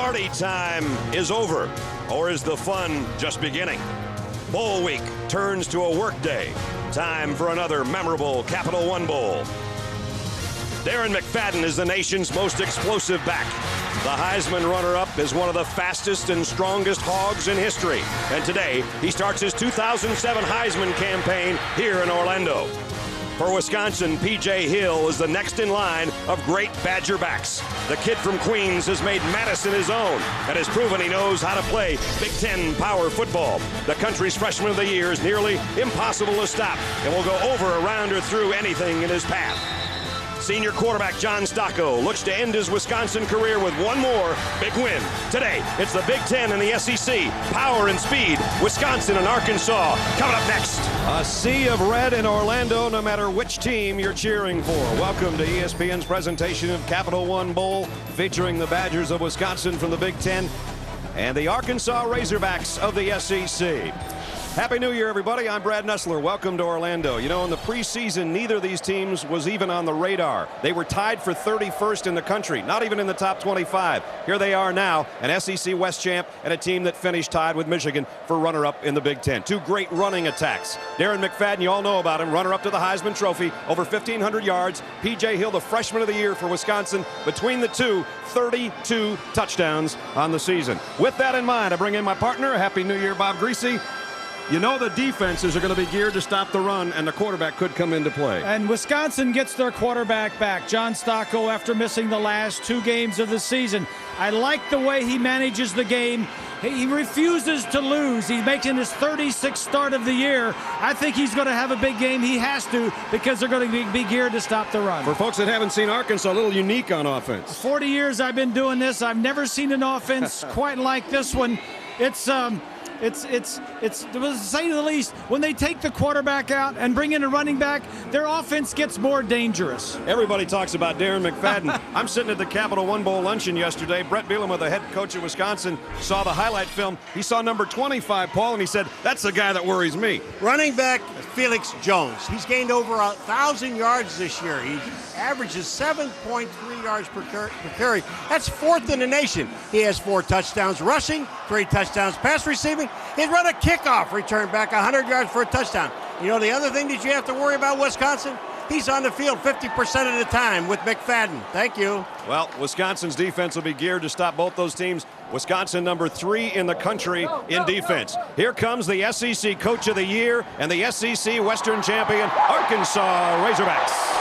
party time is over, or is the fun just beginning? Bowl week turns to a work day. Time for another memorable Capital One Bowl. Darren McFadden is the nation's most explosive back. The Heisman runner-up is one of the fastest and strongest hogs in history. And today, he starts his 2007 Heisman campaign here in Orlando. For Wisconsin, P.J. Hill is the next in line of great Badger backs. The kid from Queens has made Madison his own and has proven he knows how to play Big Ten power football. The country's freshman of the year is nearly impossible to stop and will go over, around, or through anything in his path. Senior quarterback John Stocco looks to end his Wisconsin career with one more big win. Today, it's the Big Ten and the SEC. Power and speed, Wisconsin and Arkansas. Coming up next. A sea of red in Orlando, no matter which team you're cheering for. Welcome to ESPN's presentation of Capital One Bowl, featuring the Badgers of Wisconsin from the Big Ten and the Arkansas Razorbacks of the SEC. Happy New Year, everybody. I'm Brad Nessler. Welcome to Orlando. You know, in the preseason, neither of these teams was even on the radar. They were tied for 31st in the country, not even in the top 25. Here they are now, an SEC West champ and a team that finished tied with Michigan for runner-up in the Big Ten. Two great running attacks. Darren McFadden, you all know about him, runner-up to the Heisman Trophy, over 1,500 yards. P.J. Hill, the freshman of the year for Wisconsin. Between the two, 32 touchdowns on the season. With that in mind, I bring in my partner. Happy New Year, Bob Greasy. You know the defenses are going to be geared to stop the run, and the quarterback could come into play. And Wisconsin gets their quarterback back, John Stocco, after missing the last two games of the season. I like the way he manages the game. He refuses to lose. He's making his 36th start of the year. I think he's going to have a big game. He has to, because they're going to be geared to stop the run. For folks that haven't seen Arkansas, a little unique on offense. 40 years I've been doing this. I've never seen an offense quite like this one. It's to say the least, when they take the quarterback out and bring in a running back, their offense gets more dangerous. Everybody talks about Darren McFadden. I'm sitting at the Capital One Bowl luncheon yesterday. Bret Bielema, the head coach of Wisconsin, saw the highlight film. He saw number 25, Paul, and he said, that's the guy that worries me. Running back Felix Jones. He's gained over 1,000 yards this year. He averages 7.3 yards per carry. That's fourth in the nation. He has 4 touchdowns rushing, 3 touchdowns pass receiving. He's run a kickoff return back 100 yards for a touchdown. You know the other thing that you have to worry about Wisconsin? He's on the field 50% of the time with McFadden. Thank you. Well, Wisconsin's defense will be geared to stop both those teams. Wisconsin number 3 in the country in defense. Here comes the SEC Coach of the Year and the SEC Western Champion, Arkansas Razorbacks.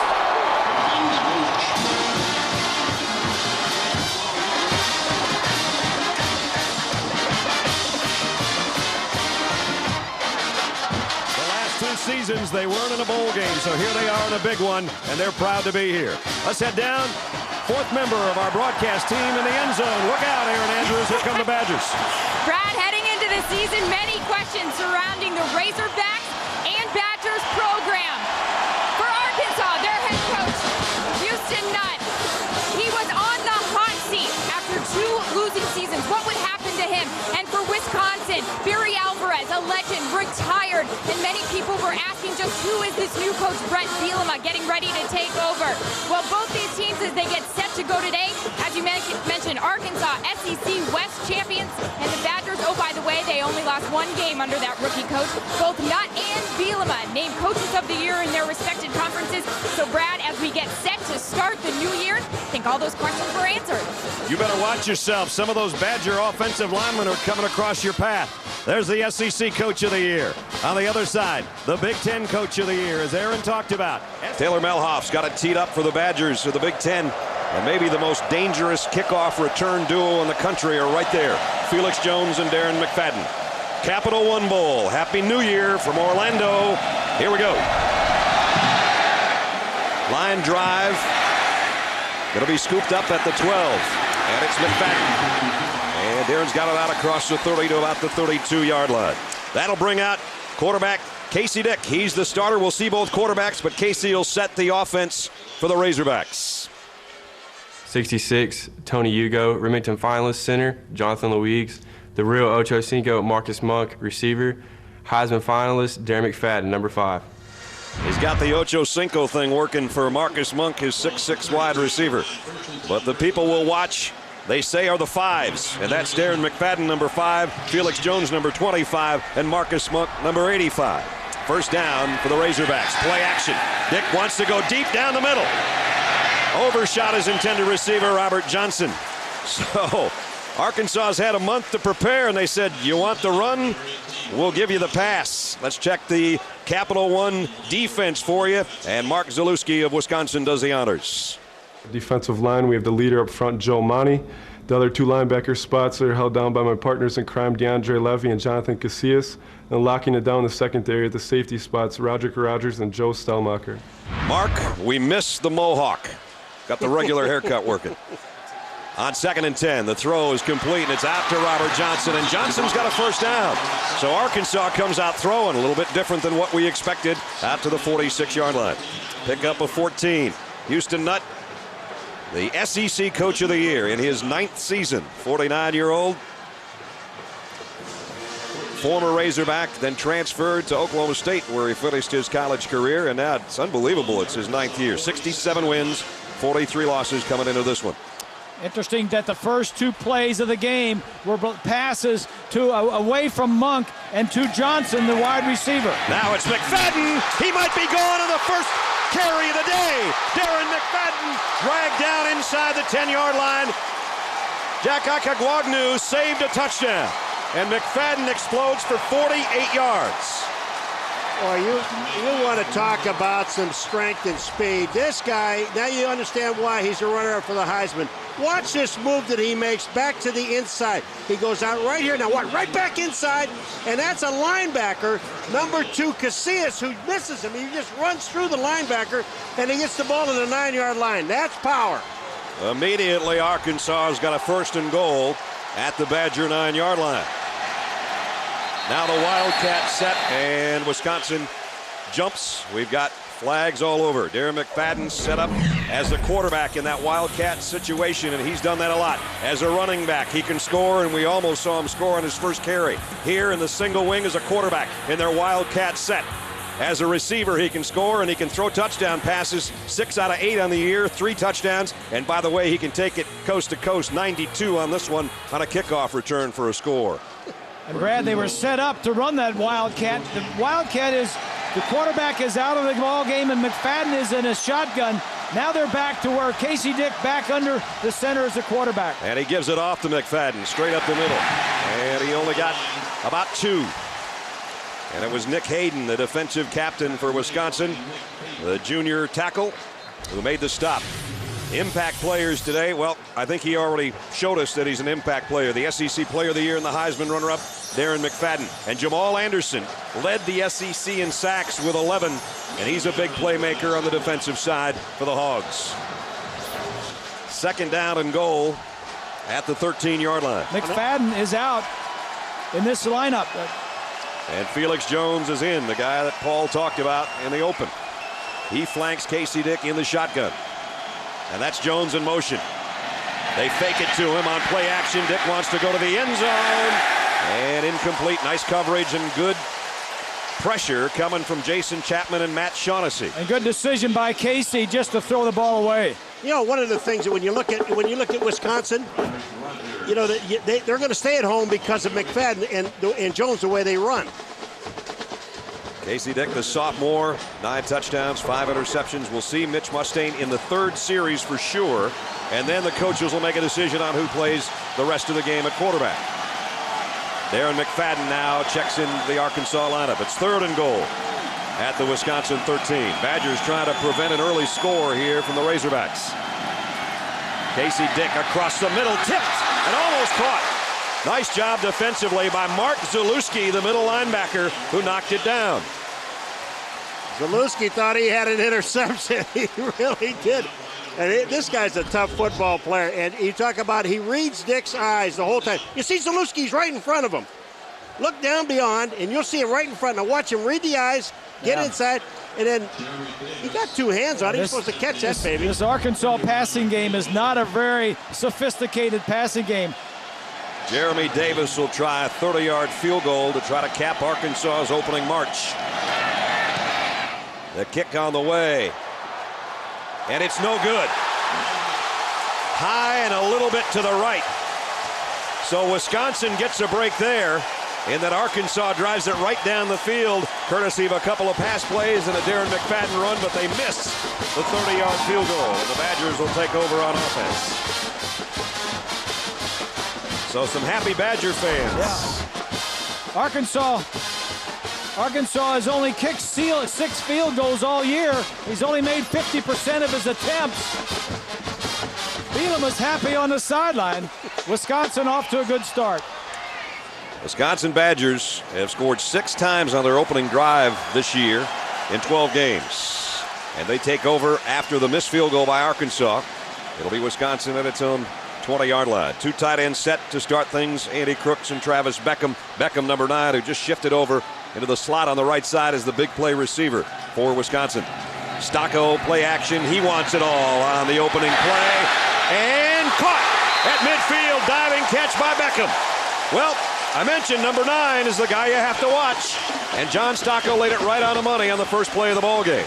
Seasons they weren't in a bowl game, so here they are in a big one, and they're proud to be here. Let's head down. 4th member of our broadcast team in the end zone. Look out, Aaron Andrews. Here come the Badgers. Brad, heading into the season, many questions surrounding the Razorbacks and Badgers program. For Arkansas, their head coach, Houston Nutt, he was on the hot seat after 2 losing seasons. What would happen to him? And for Wisconsin, Barry Alvarez, a legend, retired, and many people were asking just who is this new coach, Bret Bielema, getting ready to take over. Well, both these teams, as they get set to go today, as you mentioned, Arkansas, SEC West champions, and the Badgers, oh, by the way, they only lost 1 game under that rookie coach. Both Nutt and Bielema named coaches of the year in their respected conferences. So, Brad, as we get set to start the new year, I think all those questions were answered. You better watch yourself. Some of those Badger offensive linemen are coming across your path. There's the SEC Coach of the Year. On the other side, the Big Ten Coach of the Year, as Aaron talked about. Taylor Melhoff's got it teed up for the Badgers for the Big Ten. And maybe the most dangerous kickoff return duo in the country are right there. Felix Jones and Darren McFadden. Capital One Bowl. Happy New Year from Orlando. Here we go. Line drive. Going to be scooped up at the 12. And it's McFadden. And Darren's got it out across the 30 to about the 32-yard line. That'll bring out quarterback Casey Dick. He's the starter. We'll see both quarterbacks, but Casey will set the offense for the Razorbacks. 66, Tony Hugo, Remington finalist center, Jonathan Louigs, the real Ocho Cinco, Marcus Monk, receiver, Heisman finalist, Darren McFadden, number 5. He's got the Ocho Cinco thing working for Marcus Monk, his 6'6" wide receiver. But the people will watch they say are the 5s, and that's Darren McFadden, number 5, Felix Jones, number 25, and Marcus Monk, number 85. First down for the Razorbacks. Play action. Dick wants to go deep down the middle. Overshot his intended receiver, Robert Johnson. So Arkansas has had a month to prepare, and they said, you want the run? We'll give you the pass. Let's check the Capital One defense for you, and Mark Zalewski of Wisconsin does the honors. Defensive line, we have the leader up front, Joe Monty. The other 2 linebacker spots are held down by my partners in crime, DeAndre Levy and Jonathan Casillas. And locking it down in the secondary at the safety spots, Roderick Rogers and Joe Stelmacher. Mark, we miss the mohawk. Got the regular haircut working. On 2nd and 10, the throw is complete, and it's out to Robert Johnson, and Johnson's got a first down. So Arkansas comes out throwing, a little bit different than what we expected, out to the 46-yard line. Pick up a 14. Houston Nutt, the SEC Coach of the Year in his 9th season, 49-year-old. Former Razorback, then transferred to Oklahoma State, where he finished his college career, and now it's unbelievable. It's his 9th year. 67 wins, 43 losses coming into this one. Interesting that the first 2 plays of the game were passes to away from Monk and to Johnson, the wide receiver. Now it's McFadden. He might be gone on the first carry of the day. Darren McFadden dragged down inside the 10-yard line. Jack Akagwagnu saved a touchdown, and McFadden explodes for 48 yards. Well, you want to talk about some strength and speed. This guy, now you understand why he's a runner-up for the Heisman. Watch this move that he makes back to the inside. He goes out right here. Now what? Right back inside, and that's a linebacker, number 2, Casillas, who misses him. He just runs through the linebacker, and he gets the ball to the 9-yard line. That's power. Immediately, Arkansas has got a 1st and goal at the Badger 9-yard line. Now the Wildcat set, and Wisconsin jumps. We've got flags all over. Darren McFadden set up as the quarterback in that Wildcat situation, and he's done that a lot. As a running back, he can score, and we almost saw him score on his first carry. Here in the single wing as a quarterback in their Wildcat set. As a receiver, he can score, and he can throw touchdown passes. 6 out of 8 on the year, 3 touchdowns. And by the way, he can take it coast to coast, 92 on this one on a kickoff return for a score. And Brad, they were set up to run that Wildcat. The Wildcat is, the quarterback is out of the ball game, and McFadden is in a shotgun. Now they're back to where Casey Dick back under the center as the quarterback. And he gives it off to McFadden, straight up the middle. And he only got about 2. And it was Nick Hayden, the defensive captain for Wisconsin, the junior tackle, who made the stop. Impact players today, well, I think he already showed us that he's an impact player. The SEC Player of the Year and the Heisman runner-up, Darren McFadden. And Jamal Anderson led the SEC in sacks with 11, and he's a big playmaker on the defensive side for the Hogs. 2nd down and goal at the 13-yard line. McFadden is out in this lineup. And Felix Jones is in, the guy that Paul talked about in the open. He flanks Casey Dick in the shotgun. And that's Jones in motion. They fake it to him on play action. Dick wants to go to the end zone. And incomplete. Nice coverage and good pressure coming from Jason Chapman and Matt Shaughnessy. And good decision by Casey just to throw the ball away. You know, one of the things that when you look at Wisconsin, you know, they're going to stay at home because of McFadden and Jones, the way they run. Casey Dick, the sophomore, 9 touchdowns, 5 interceptions. We'll see Mitch Mustaine in the 3rd series for sure. And then the coaches will make a decision on who plays the rest of the game at quarterback. Darren McFadden now checks in the Arkansas lineup. It's 3rd and goal at the Wisconsin 13. Badgers trying to prevent an early score here from the Razorbacks. Casey Dick across the middle, tipped and almost caught. Nice job defensively by Mark Zalewski, the middle linebacker, who knocked it down. Zalewski thought he had an interception. He really did. And this guy's a tough football player. And you talk about he reads Dick's eyes the whole time. You see Zalewski's right in front of him. Look down beyond, and you'll see him right in front. Now watch him read the eyes, get inside, and then he got 2 hands on it. He's supposed to catch that baby. This Arkansas passing game is not a very sophisticated passing game. Jeremy Davis will try a 30-yard field goal to try to cap Arkansas's opening march. The kick on the way. And it's no good. high and a little bit to the right. So Wisconsin gets a break there, and then Arkansas drives it right down the field, courtesy of a couple of pass plays and a Darren McFadden run, but they miss the 30-yard field goal, and the Badgers will take over on offense. So some happy Badger fans. Yeah. Arkansas has only kicked 6 field goals all year. He's only made 50% of his attempts. Bielema's happy on the sideline. Wisconsin off to a good start. Wisconsin Badgers have scored 6 times on their opening drive this year in 12 games. And they take over after the missed field goal by Arkansas. It'll be Wisconsin at its own 20-yard line. 2 tight ends set to start things. Andy Crooks and Travis Beckham. Beckham, number 9, who just shifted over into the slot on the right side as the big play receiver for Wisconsin. Stocco play action. He wants it all on the opening play. And caught at midfield. Diving catch by Beckham. Well, I mentioned number 9 is the guy you have to watch. And John Stocco laid it right on the money on the first play of the ball game.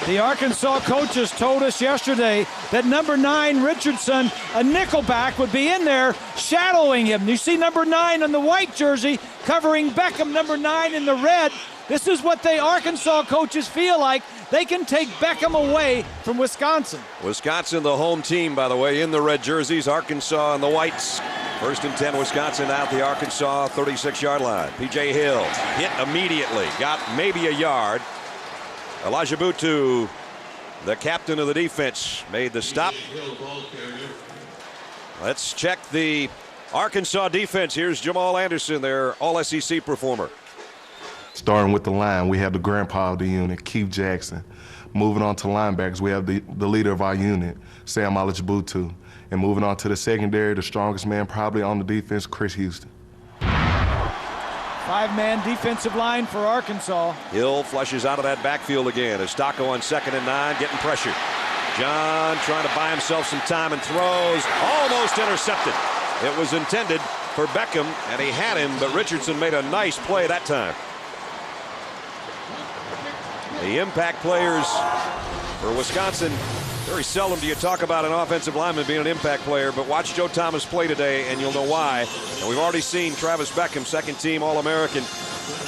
The Arkansas coaches told us yesterday that number 9, Richardson, a nickelback, would be in there shadowing him. You see number 9 on the white jersey covering Beckham, number 9 in the red. This is what the Arkansas coaches feel like. They can take Beckham away from Wisconsin. Wisconsin, the home team, by the way, in the red jerseys. Arkansas in the whites. 1st and 10, Wisconsin out the Arkansas 36-yard line. P.J. Hill hit immediately. Got maybe a yard. Elijah Butu, the captain of the defense, made the stop. Let's check the Arkansas defense. Here's Jamal Anderson, their All-SEC performer. Starting with the line, we have the grandpa of the unit, Keith Jackson. Moving on to linebackers, we have the leader of our unit, Sam Alajibutu. And moving on to the secondary, the strongest man probably on the defense, Chris Houston. 5-man defensive line for Arkansas. Hill flushes out of that backfield again as Stocco on 2nd and 9, getting pressure. John trying to buy himself some time and throws, almost intercepted. It was intended for Beckham, and he had him, but Richardson made a nice play that time. The impact players for Wisconsin, very seldom do you talk about an offensive lineman being an impact player, but watch Joe Thomas play today and you'll know why. And we've already seen Travis Beckham, 2nd team All-American,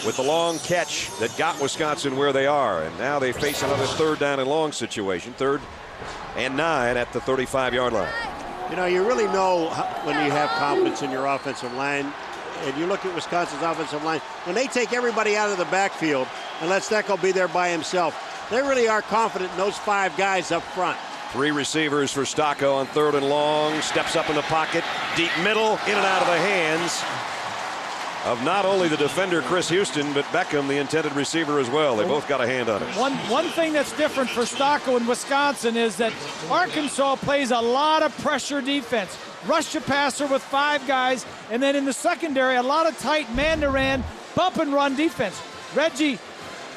with the long catch that got Wisconsin where they are. And now they face another 3rd down and long situation, 3rd and 9 at the 35-yard line. You know, you really know when you have confidence in your offensive line. And you look at Wisconsin's offensive line, when they take everybody out of the backfield and let Steckel be there by himself, they really are confident in those 5 guys up front. 3 receivers for Stocco on 3rd and long. Steps up in the pocket, deep middle, in and out of the hands of not only the defender Chris Houston, but Beckham, the intended receiver as well. They both got a hand on it. One thing that's different for Stocco in Wisconsin is that Arkansas plays a lot of pressure defense. Rush the passer with 5 guys, and then in the secondary, a lot of tight man-to-man, bump-and-run defense. Reggie,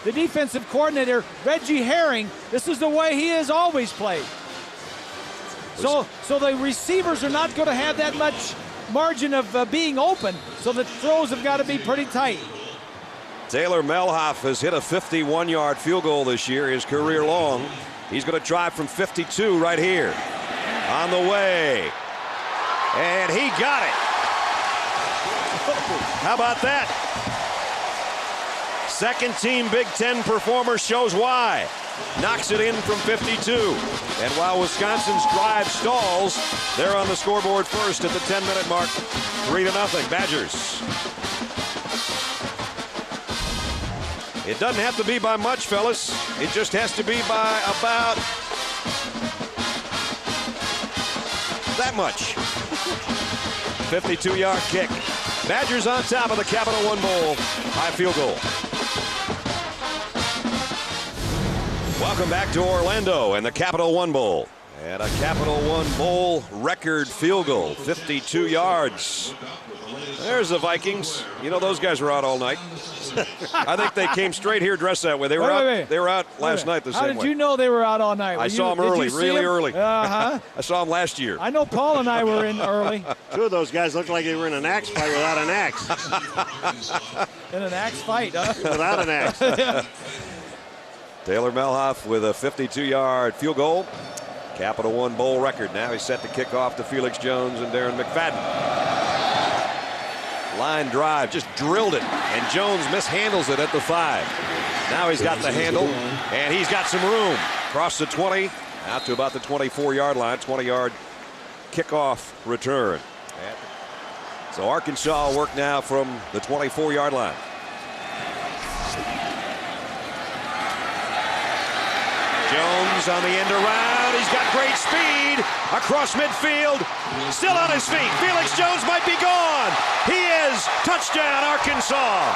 the defensive coordinator, Reggie Herring, this is the way he has always played. So the receivers are not going to have that much margin of being open, so the throws have got to be pretty tight. Taylor Melhoff has hit a 51-yard field goal this year, his career long. He's going to try from 52 right here. On the way. And he got it. How about that? 2nd team Big Ten performer shows why. Knocks it in from 52. And while Wisconsin's drive stalls, they're on the scoreboard first at the 10-minute mark. 3-0 Badgers. It doesn't have to be by much, fellas. It just has to be by about that much. 52-yard kick. Badgers on top of the Capital One Bowl by field goal. Welcome back to Orlando and the Capital One Bowl. And a Capital One Bowl record field goal, 52 yards. There's the Vikings. You know, those guys were out all night. I think they came straight here dressed that way. They were out last night the same way. How did you know they were out all night? I saw them early, really early. Uh-huh. I saw them last year. I know Paul and I were in early. 2 of those guys looked like they were in an axe fight without an axe. In an axe fight, huh? Without an axe. Taylor Melhoff with a 52-yard field goal. Capital One Bowl record. Now he's set to kick off to Felix Jones and Darren McFadden. Line drive, just drilled it, and Jones mishandles it at the 5. Now he's got the handle, and he's got some room. Across the 20, out to about the 24-yard line, 20-yard kickoff return. So Arkansas will work now from the 24-yard line. Jones on the end around. He's got great speed across midfield. Still on his feet. Felix Jones might be gone. He is. Touchdown, Arkansas.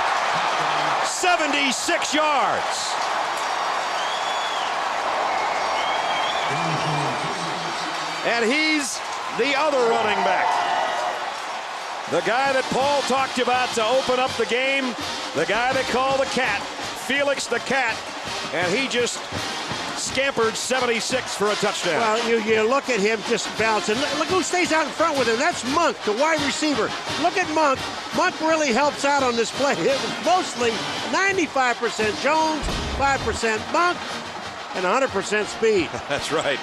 76 yards. And he's the other running back. The guy that Paul talked about to open up the game. The guy they call the Cat. Felix the Cat. And he just scampered 76 for a touchdown. Well, you look at him just bouncing. Look who stays out in front with him. That's Monk, the wide receiver. Look at Monk. Monk really helps out on this play. It was mostly 95% Jones, 5% Monk, and 100% speed. That's right.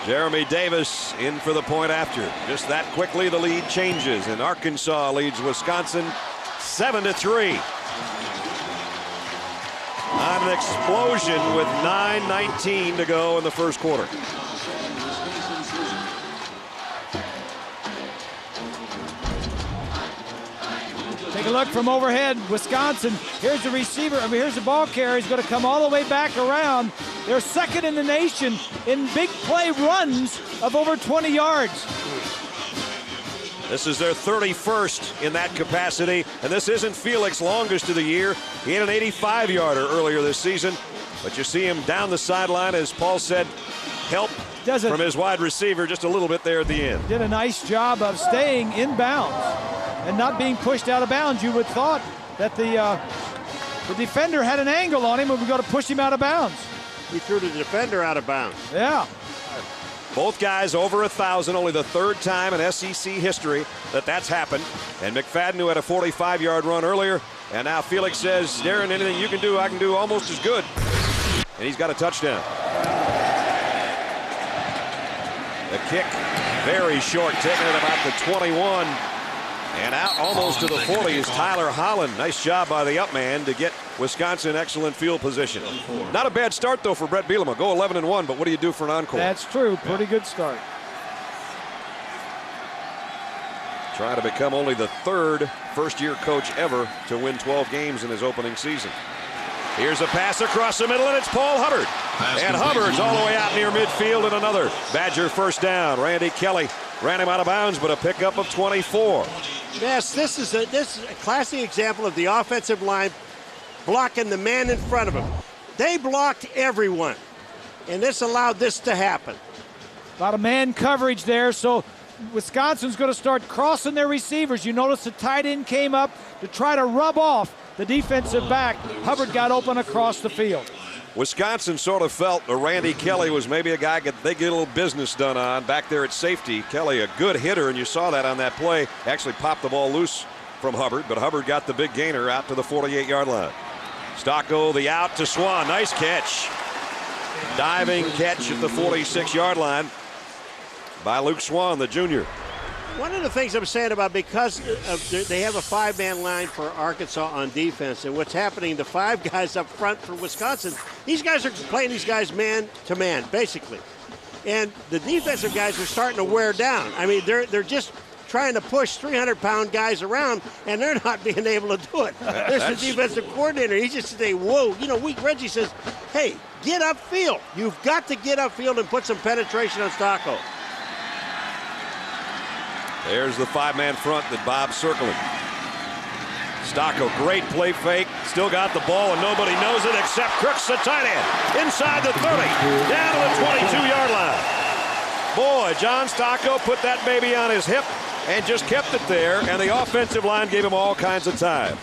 Jeremy Davis in for the point after. Just that quickly the lead changes, and Arkansas leads Wisconsin 7-3. On an explosion with 9:19 to go in the first quarter. Take a look from overhead. Wisconsin, here's the receiver. Here's the ball carrier. He's going to come all the way back around. They're second in the nation in big play runs of over 20 yards. This is their 31st in that capacity, and this isn't Felix's longest of the year. He had an 85-yarder earlier this season, but you see him down the sideline, as Paul said, help from his wide receiver just a little bit there at the end. Did a nice job of staying in bounds and not being pushed out of bounds. You would have thought that the defender had an angle on him and we're going to push him out of bounds. He threw the defender out of bounds. Yeah. Both guys over 1,000, only the third time in SEC history that that's happened. And McFadden, who had a 45-yard run earlier, and now Felix says, Darren, anything you can do, I can do almost as good. And he's got a touchdown. The kick, very short, taken at about the 21. And out almost to the 40 is Tyler Holland. Nice job by the up man to get Wisconsin excellent field position. Not a bad start, though, for Bret Bielema. Go 11-1, but what do you do for an encore? That's true. Pretty good start. Trying to become only the third first-year coach ever to win 12 games in his opening season. Here's a pass across the middle, and it's Paul Hubbard. And Hubbard's all the way out near midfield, and another Badger first down. Randy Kelly ran him out of bounds, but a pickup of 24. Yes, this is a classic example of the offensive line blocking the man in front of him. They blocked everyone, and this allowed this to happen. A lot of man coverage there, so Wisconsin's going to start crossing their receivers. You notice the tight end came up to try to rub off the defensive back. Hubbard got open across the field. Wisconsin sort of felt that Randy Kelly was maybe a guy they get a little business done on back there at safety. Kelly, a good hitter, and you saw that on that play. Actually popped the ball loose from Hubbard, but Hubbard got the big gainer out to the 48-yard line. Stocko, the out to Swan. Nice catch. Diving catch at the 46-yard line by Luke Swan, the junior. One of the things I'm saying about, because they have a five-man line for Arkansas on defense, and what's happening, the five guys up front for Wisconsin, these guys are playing these guys man-to-man, basically. And the defensive guys are starting to wear down. I mean, they're just trying to push 300-pound guys around, and they're not being able to do it. There's the defensive coordinator. He's just saying, whoa. You know, Reggie says, hey, get upfield. You've got to get upfield and put some penetration on Stocko. There's the five-man front that Bob's circling. Stocko, great play fake. Still got the ball, and nobody knows it except Crooks, the tight end. Inside the 30, down to the 22-yard line. Boy, John Stocko put that baby on his hip and just kept it there, and the offensive line gave him all kinds of time.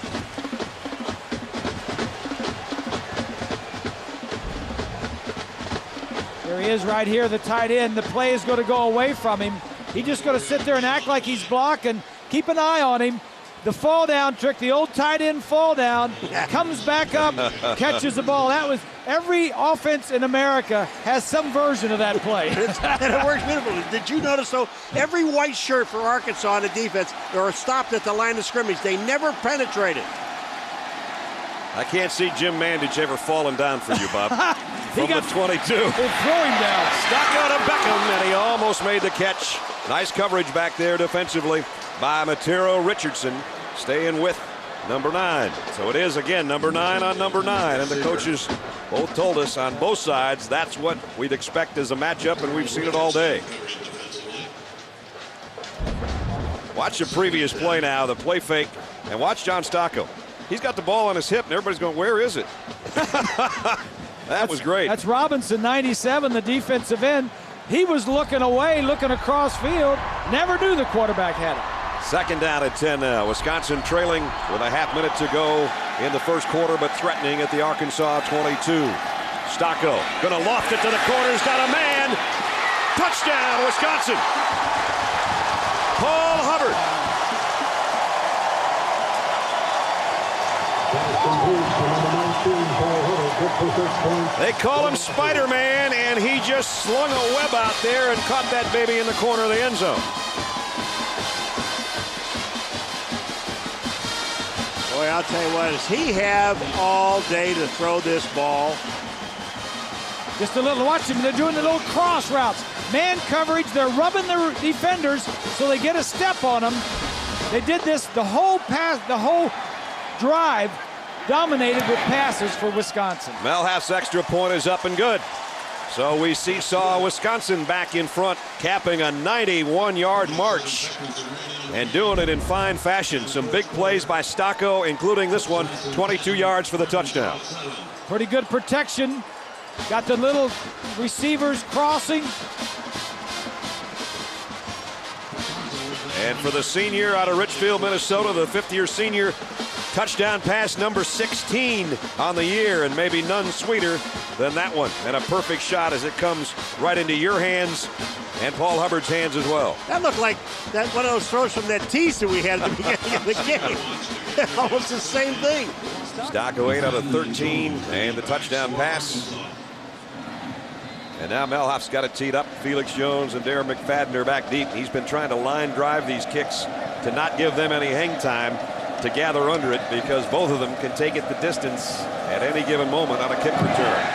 There he is right here, the tight end. The play is going to go away from him. He's just going to sit there and act like he's blocking. Keep an eye on him. the fall down trick, the old tight end fall down, comes back up, catches the ball. That was every offense in America has some version of that play. And it works beautifully. Did you notice, though, every white shirt for Arkansas on the defense are stopped at the line of scrimmage. They never penetrated. I can't see Jim Mandich ever falling down for you, Bob. From the 22. They'll throw him down. Stuck out of Beckham, and he almost made the catch. Nice coverage back there defensively by Matero Richardson, staying with number 9. So it is, again, number 9 on number 9. And the coaches both told us on both sides that's what we'd expect as a matchup, and we've seen it all day. Watch the previous play now, the play fake, and watch John Stocco. He's got the ball on his hip, and everybody's going, where is it? That was great. That's Robinson, 97, the defensive end. He was looking away, looking across field. Never knew the quarterback had it. Second down at 10 now. Wisconsin trailing with a half minute to go in the first quarter, but threatening at the Arkansas 22. Stocco going to loft it to the corner. He's got a man. Touchdown, Wisconsin. Paul Hubbard. They call him Spider-Man, and he just slung a web out there and caught that baby in the corner of the end zone. Boy, I'll tell you what, does he have all day to throw this ball? Just a little, watch him, they're doing the little cross routes. Man coverage, they're rubbing the defenders so they get a step on them. They did this the whole drive, dominated with passes for Wisconsin. Melhaff's extra point is up and good. So we saw Wisconsin back in front, capping a 91-yard march and doing it in fine fashion. Some big plays by Stocco, including this one, 22 yards for the touchdown. Pretty good protection. Got the little receivers crossing. And for the senior out of Richfield, Minnesota, the fifth-year senior, touchdown pass number 16 on the year, and maybe none sweeter than that one. And a perfect shot as it comes right into your hands and Paul Hubbard's hands as well. That looked like one of those throws from that tease that we had at the beginning of the game. Almost the same thing. Stocco 8 out of 13, and the touchdown pass. And now Melhaff's got it teed up. Felix Jones and Darren McFadden are back deep. He's been trying to line drive these kicks to not give them any hang time to gather under it, because both of them can take it the distance at any given moment on a kick return.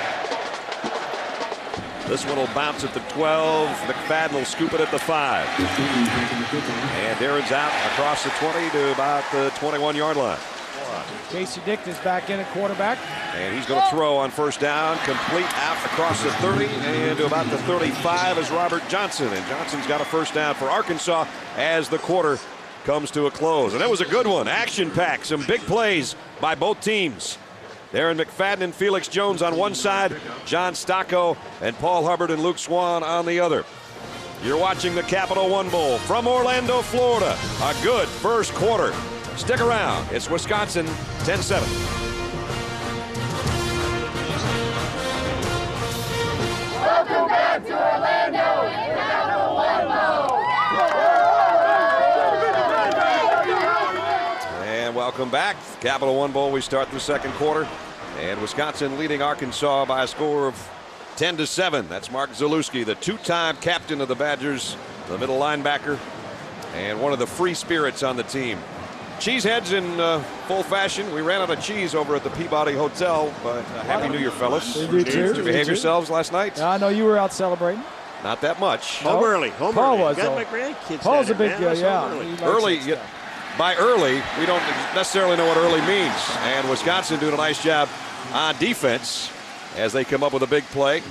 This one will bounce at the 12. McFadden will scoop it at the 5. And Darren's out across the 20 to about the 21-yard line. Casey Dick is back in at quarterback. And he's going to throw on first down, complete out across the 30 and to about the 35 is Robert Johnson. And Johnson's got a first down for Arkansas as the quarter comes to a close. And that was a good one. Action-packed, some big plays by both teams. Darren McFadden and Felix Jones on one side, John Stocco and Paul Hubbard and Luke Swan on the other. You're watching the Capital One Bowl from Orlando, Florida. A good first quarter. Stick around. It's Wisconsin 10-7. Welcome back to Orlando, Capital One Bowl. And welcome back. Capital One Bowl, we start the second quarter. And Wisconsin leading Arkansas by a score of 10-7. That's Mark Zalewski, the two-time captain of the Badgers, the middle linebacker, and one of the free spirits on the team. Cheeseheads in full fashion. We ran out of cheese over at the Peabody Hotel, but Happy New Year, fellas. Did you behave yourselves last night? I know you were out celebrating. Not that much. Home early. Paul was. Got my grandkids. Paul's a big deal, yeah. By early, we don't necessarily know what early means. And Wisconsin doing a nice job on defense as they come up with a big play.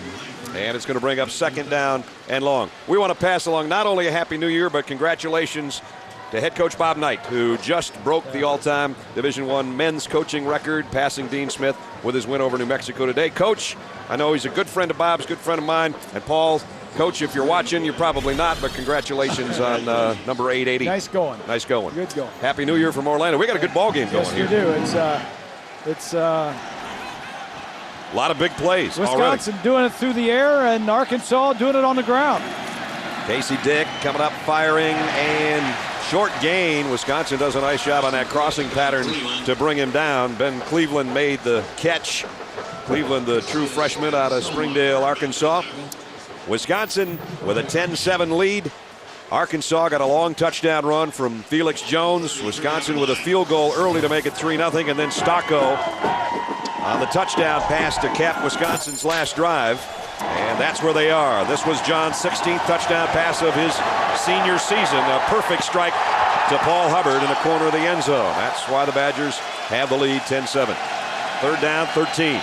And it's going to bring up second down and long. We want to pass along not only a Happy New Year, but congratulations to head coach Bob Knight, who just broke the all-time Division I men's coaching record, passing Dean Smith with his win over New Mexico today. Coach, I know he's a good friend of Bob's, good friend of mine. And Paul, Coach, if you're watching, you're probably not, but congratulations on number 880. Nice going. Nice going. Good going. Happy New Year from Orlando. We got a good ball game going here. Yes, we do. It's a lot of big plays Wisconsin already. Doing it through the air, and Arkansas doing it on the ground. Casey Dick coming up, firing, and short gain. Wisconsin does a nice job on that crossing pattern to bring him down. Ben Cleveland made the catch. Cleveland, the true freshman out of Springdale, Arkansas. Wisconsin with a 10-7 lead. Arkansas got a long touchdown run from Felix Jones. Wisconsin with a field goal early to make it 3-0, and then Stocco on the touchdown pass to cap Wisconsin's last drive. And that's where they are. This was John's 16th touchdown pass of his senior season. A perfect strike to Paul Hubbard in the corner of the end zone. That's why the Badgers have the lead 10-7. Third down, 13.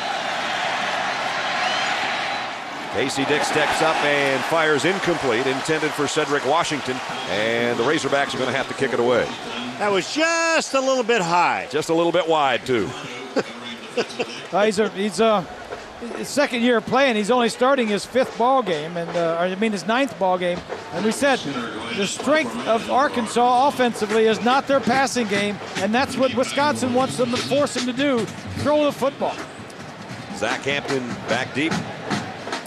Casey Dick steps up and fires incomplete, intended for Cedric Washington, and the Razorbacks are going to have to kick it away. That was just a little bit high. Just a little bit wide, too. He's his second year playing. He's only starting his fifth ball game, and his ninth ball game. And we said the strength of Arkansas offensively is not their passing game, and that's what Wisconsin wants them to force them to do: throw the football. Zach Hampton back deep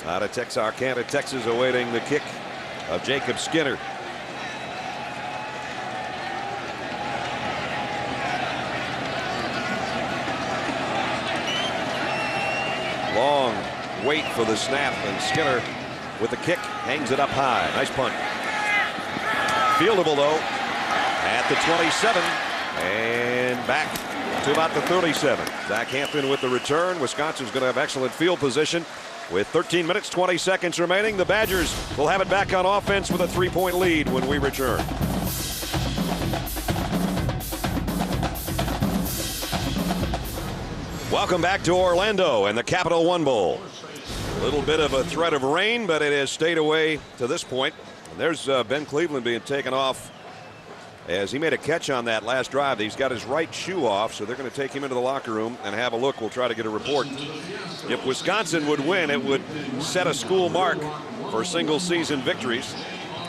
out of Texarkana, Texas, awaiting the kick of Jacob Skinner. Long wait for the snap, and Skinner with the kick hangs it up high. Nice punt. Fieldable though at the 27 and back to about the 37. Zach Hampton with the return. Wisconsin's going to have excellent field position with 13 minutes 20 seconds remaining. The Badgers will have it back on offense with a 3-point lead when we return. Welcome back to Orlando and the Capital One Bowl. A little bit of a threat of rain, but it has stayed away to this point. And there's Ben Cleveland being taken off as he made a catch on that last drive. He's got his right shoe off, so they're going to take him into the locker room and have a look. We'll try to get a report. If Wisconsin would win, it would set a school mark for single season victories.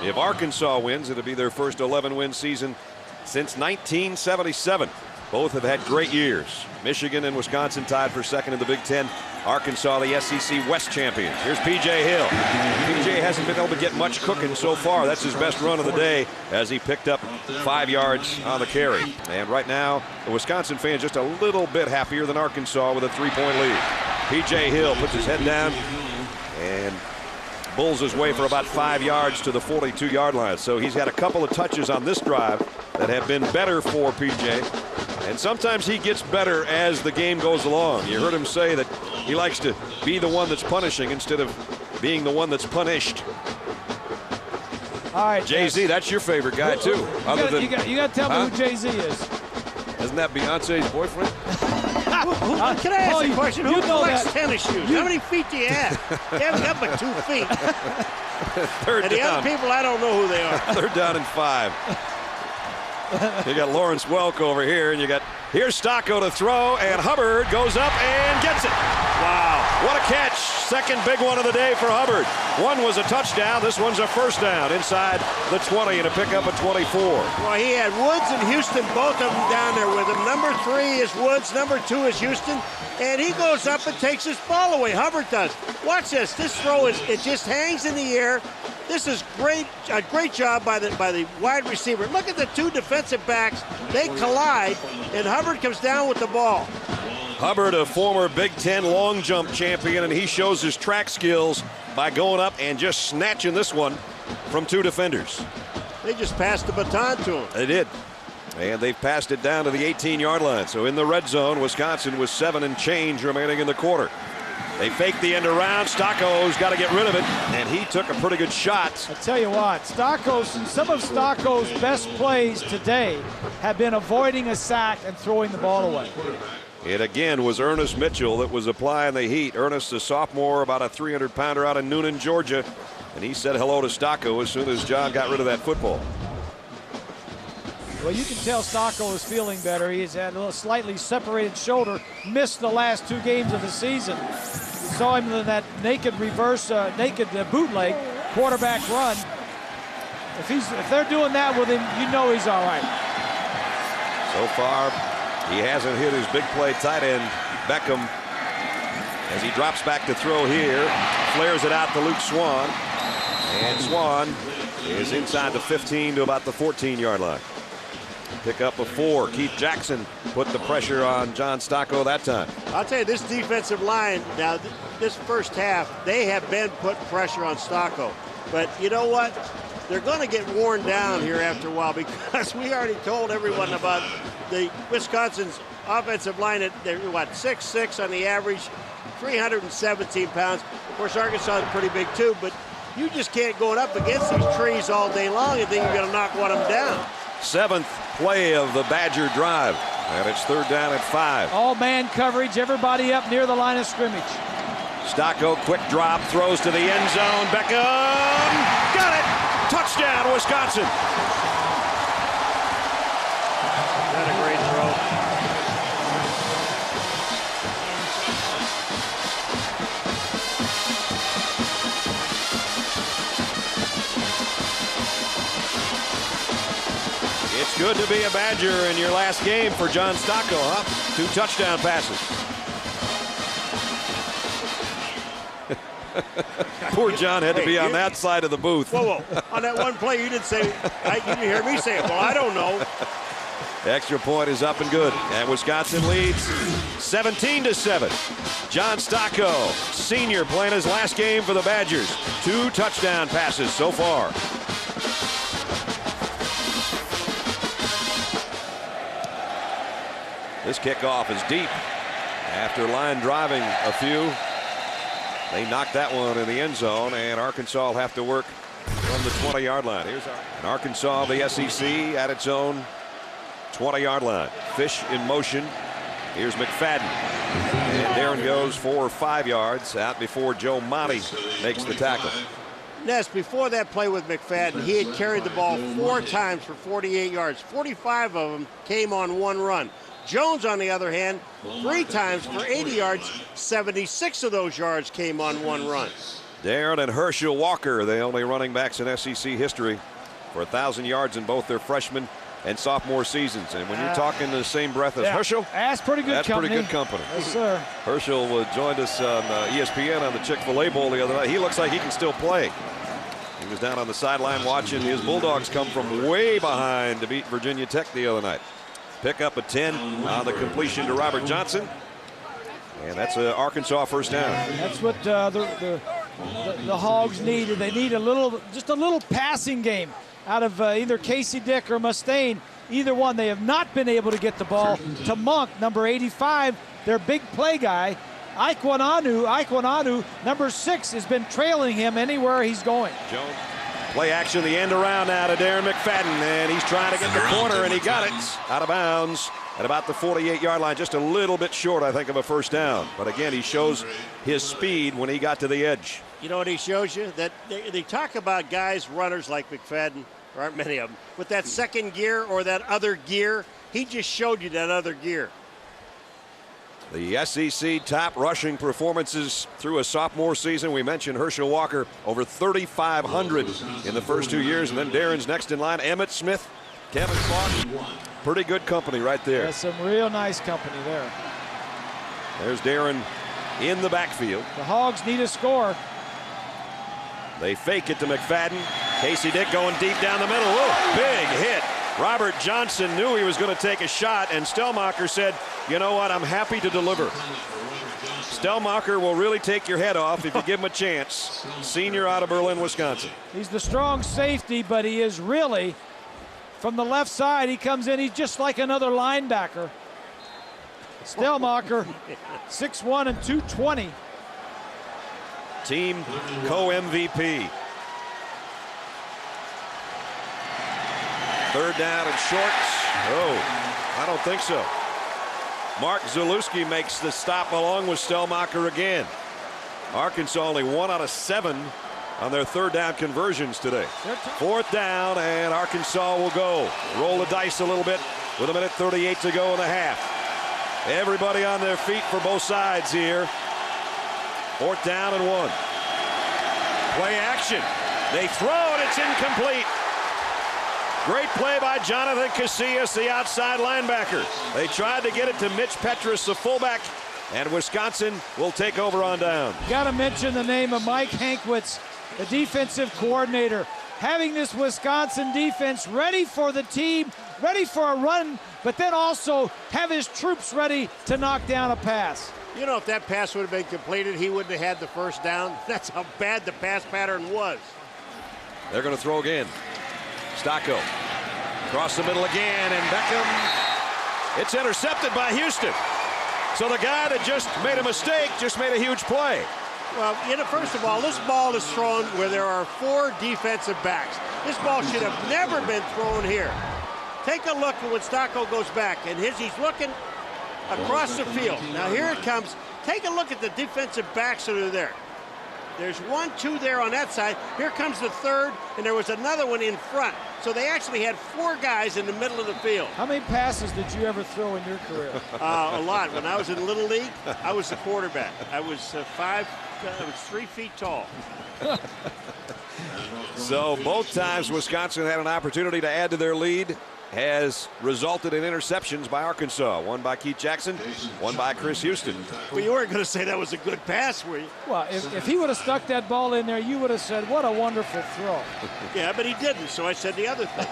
If Arkansas wins, it'll be their first 11-win season since 1977. Both have had great years. Michigan and Wisconsin tied for second in the Big Ten. Arkansas, the SEC West champions. Here's P.J. Hill. P.J. hasn't been able to get much cooking so far. That's his best run of the day as he picked up 5 yards on the carry. And right now, the Wisconsin fans just a little bit happier than Arkansas with a 3-point lead. P.J. Hill puts his head down and bulls his way for about 5 yards to the 42-yard line. So he's had a couple of touches on this drive that have been better for P.J. And sometimes he gets better as the game goes along. You heard him say that he likes to be the one that's punishing instead of being the one that's punished. All right, Jay-Z, that's your favorite guy, too. You got to tell me who Jay-Z is. Isn't that Beyonce's boyfriend? Can I ask a question? Who collects that. tennis shoes? How many feet do you have? You haven't got but 2 feet. Third and the down. other people, I don't know who they are. Third down and 5. You got Lawrence Welk over here, and here's Stocco to throw, and Hubbard goes up and gets it. Wow, what a catch. Second big one of the day for Hubbard. One was a touchdown, this one's a first down inside the 20 and a pickup of 24. Well, he had Woods and Houston, both of them down there with him. Number 3 is Woods, number 2 is Houston, and he goes up and takes his ball away. Hubbard does. Watch this. This throw it just hangs in the air. This is great, a great job by the wide receiver. Look at the 2 defensive backs. They collide, and Hubbard comes down with the ball. Hubbard, a former Big Ten long jump champion, and he shows his track skills by going up and just snatching this one from 2 defenders. They just passed the baton to him. They did. And they've passed it down to the 18-yard line. So in the red zone, Wisconsin was 7 and change remaining in the quarter. They fake the end around. Stocco's got to get rid of it, and he took a pretty good shot. I tell you what, some of Stocco's best plays today have been avoiding a sack and throwing the ball away. It again was Ernest Mitchell that was applying the heat. Ernest, a sophomore, about a 300-pounder out of Noonan, Georgia, and he said hello to Stocco as soon as John got rid of that football. Well, you can tell Stocco is feeling better. He's had a little slightly separated shoulder, missed the last 2 games of the season. You saw him in that naked bootleg quarterback run. If they're doing that with him, you know he's all right. So far, he hasn't hit his big play tight end, Beckham, as he drops back to throw here. Flares it out to Luke Swan. And Swan is inside the 15 to about the 14-yard line. Pick up a 4. Keith Jackson put the pressure on John Stocco that time. I'll tell you, this defensive line, now this first half, they have been putting pressure on Stocco. But you know what? They're going to get worn down here after a while, because we already told everyone about the Wisconsin's offensive line. They're, what, 6'6" on the average, 317 pounds. Of course, Arkansas is pretty big too, but you just can't go up against these trees all day long and think you're going to knock one of them down. 7th play of the Badger drive, and it's 3rd down and 5. All man coverage, everybody up near the line of scrimmage. Stocco, quick drop, throws to the end zone. Beckham got it. Touchdown, Wisconsin. What a great throw. It's good to be a Badger in your last game for John Stocco, huh? 2 touchdown passes. Poor John had to be on that side of the booth. Whoa. On that one play, you didn't say, you didn't hear me say it. Well, I don't know. Extra point is up and good. And Wisconsin leads 17-7. John Stocco, senior, playing his last game for the Badgers. 2 touchdown passes so far. This kickoff is deep. After line driving a few, they knocked that one in the end zone, and Arkansas will have to work from the 20-yard line. Here's Arkansas, the SEC, at its own 20-yard line. Fish in motion. Here's McFadden. And Darren goes 4 or 5 yards out before Joe Monty makes the tackle. Ness, before that play with McFadden, he had carried the ball 4 times for 48 yards. 45 of them came on one run. Jones, on the other hand, 3 times for 80 yards. 76 of those yards came on one run. Darren and Herschel Walker, the only running backs in SEC history for 1,000 yards in both their freshman and sophomore seasons. And when you're talking in the same breath as Herschel, that's pretty good company. Pretty good company. Yes, sir. Herschel joined us on ESPN on the Chick-fil-A Bowl the other night. He looks like he can still play. He was down on the sideline watching his Bulldogs come from way behind to beat Virginia Tech the other night. Pick up a 10 on the completion to Robert Johnson. And that's an Arkansas first down. That's what the Hogs need. They need just a little passing game out of either Casey Dick or Mustaine. Either one. They have not been able to get the ball to Monk, number 85, their big play guy. Iquananu, number 6, has been trailing him anywhere he's going. Jones. Play action, the end around now to Darren McFadden, and he's trying to get the corner, and he got it out of bounds at about the 48-yard line, just a little bit short, I think, of a first down. But again, he shows his speed when he got to the edge. You know what he shows you? That they talk about guys, runners like McFadden, there aren't many of them, with that second gear or that other gear. He just showed you that other gear. The SEC top rushing performances through a sophomore season. We mentioned Herschel Walker, over 3,500 in the first 2 years. And then Darren's next in line, Emmitt Smith, Kevin Clark. Pretty good company right there. That's some real nice company there. There's Darren in the backfield. The Hogs need a score. They fake it to McFadden. Casey Dick going deep down the middle. Whoa, big hit. Robert Johnson knew he was going to take a shot, and Stellmacher said, you know what, I'm happy to deliver. Stellmacher will really take your head off if you give him a chance. Senior out of Berlin, Wisconsin. He's the strong safety, but he is really, from the left side, he comes in, he's just like another linebacker. Stellmacher, 6'1" and 220. Team co-MVP. 3rd down and shorts. Oh, I don't think so. Mark Zalewski makes the stop along with Stellmacher again. Arkansas only 1 out of 7 on their 3rd down conversions today. 4th down, and Arkansas will go. Roll the dice a little bit with 1:38 to go in the half. Everybody on their feet for both sides here. 4th down and 1. Play action. They throw it. It's incomplete. Great play by Jonathan Casillas, the outside linebacker. They tried to get it to Mitch Petrus, the fullback, and Wisconsin will take over on down. Got to mention the name of Mike Hankwitz, the defensive coordinator. having this Wisconsin defense ready for the team, ready for a run, but then also have his troops ready to knock down a pass. You know, if that pass would have been completed, he wouldn't have had the first down. That's how bad the pass pattern was. They're going to throw again. Stocko across the middle again, and Beckham. It's intercepted by Houston. So the guy that just made a mistake just made a huge play. Well, you know, first of all, this ball is thrown where there are 4 defensive backs. This ball should have never been thrown here. Take a look when Stocko goes back, and he's looking across the field. Now here it comes. Take a look at the defensive backs that are there. There's 1, 2 there on that side. Here comes the third, and there was another one in front. So they actually had 4 guys in the middle of the field. How many passes did you ever throw in your career? A lot. When I was in Little League, I was the quarterback. I was 3 feet tall. So both times Wisconsin had an opportunity to add to their lead has resulted in interceptions by Arkansas. One by Keith Jackson, one by Chris Houston. Well, you weren't going to say that was a good pass, were you? Well, if he would have stuck that ball in there, you would have said, what a wonderful throw. Yeah, but he didn't, so I said the other thing.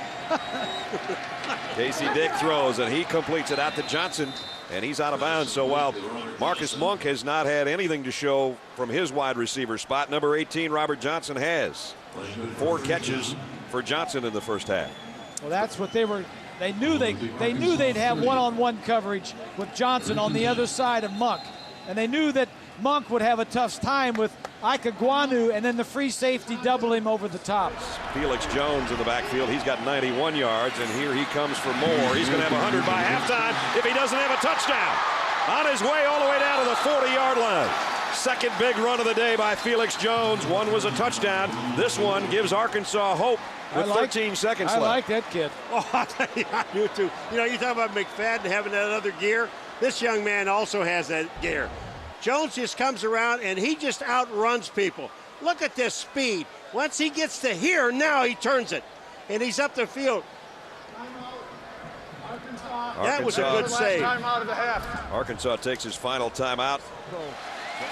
Casey Dick throws, and he completes it out to Johnson, and he's out of bounds. So while Marcus Monk has not had anything to show from his wide receiver spot, number 18, Robert Johnson, has 4 catches for Johnson in the first half. Well, that's what they knew they'd have one-on-one coverage with Johnson on the other side of Monk. And they knew that Monk would have a tough time with Ikaguanu and then the free safety double him over the top. Felix Jones in the backfield. He's got 91 yards, and here he comes for more. He's going to have 100 by halftime if he doesn't have a touchdown. On his way all the way down to the 40-yard line. Second big run of the day by Felix Jones. One was a touchdown. This one gives Arkansas hope with 13 seconds left. I like that kid. Oh, I do too. You know, you talk about McFadden having that other gear. This young man also has that gear. Jones just comes around and he just outruns people. Look at this speed. Once he gets to here, now he turns it. And he's up the field. That was a good save. Timeout of the half. Arkansas takes his final timeout.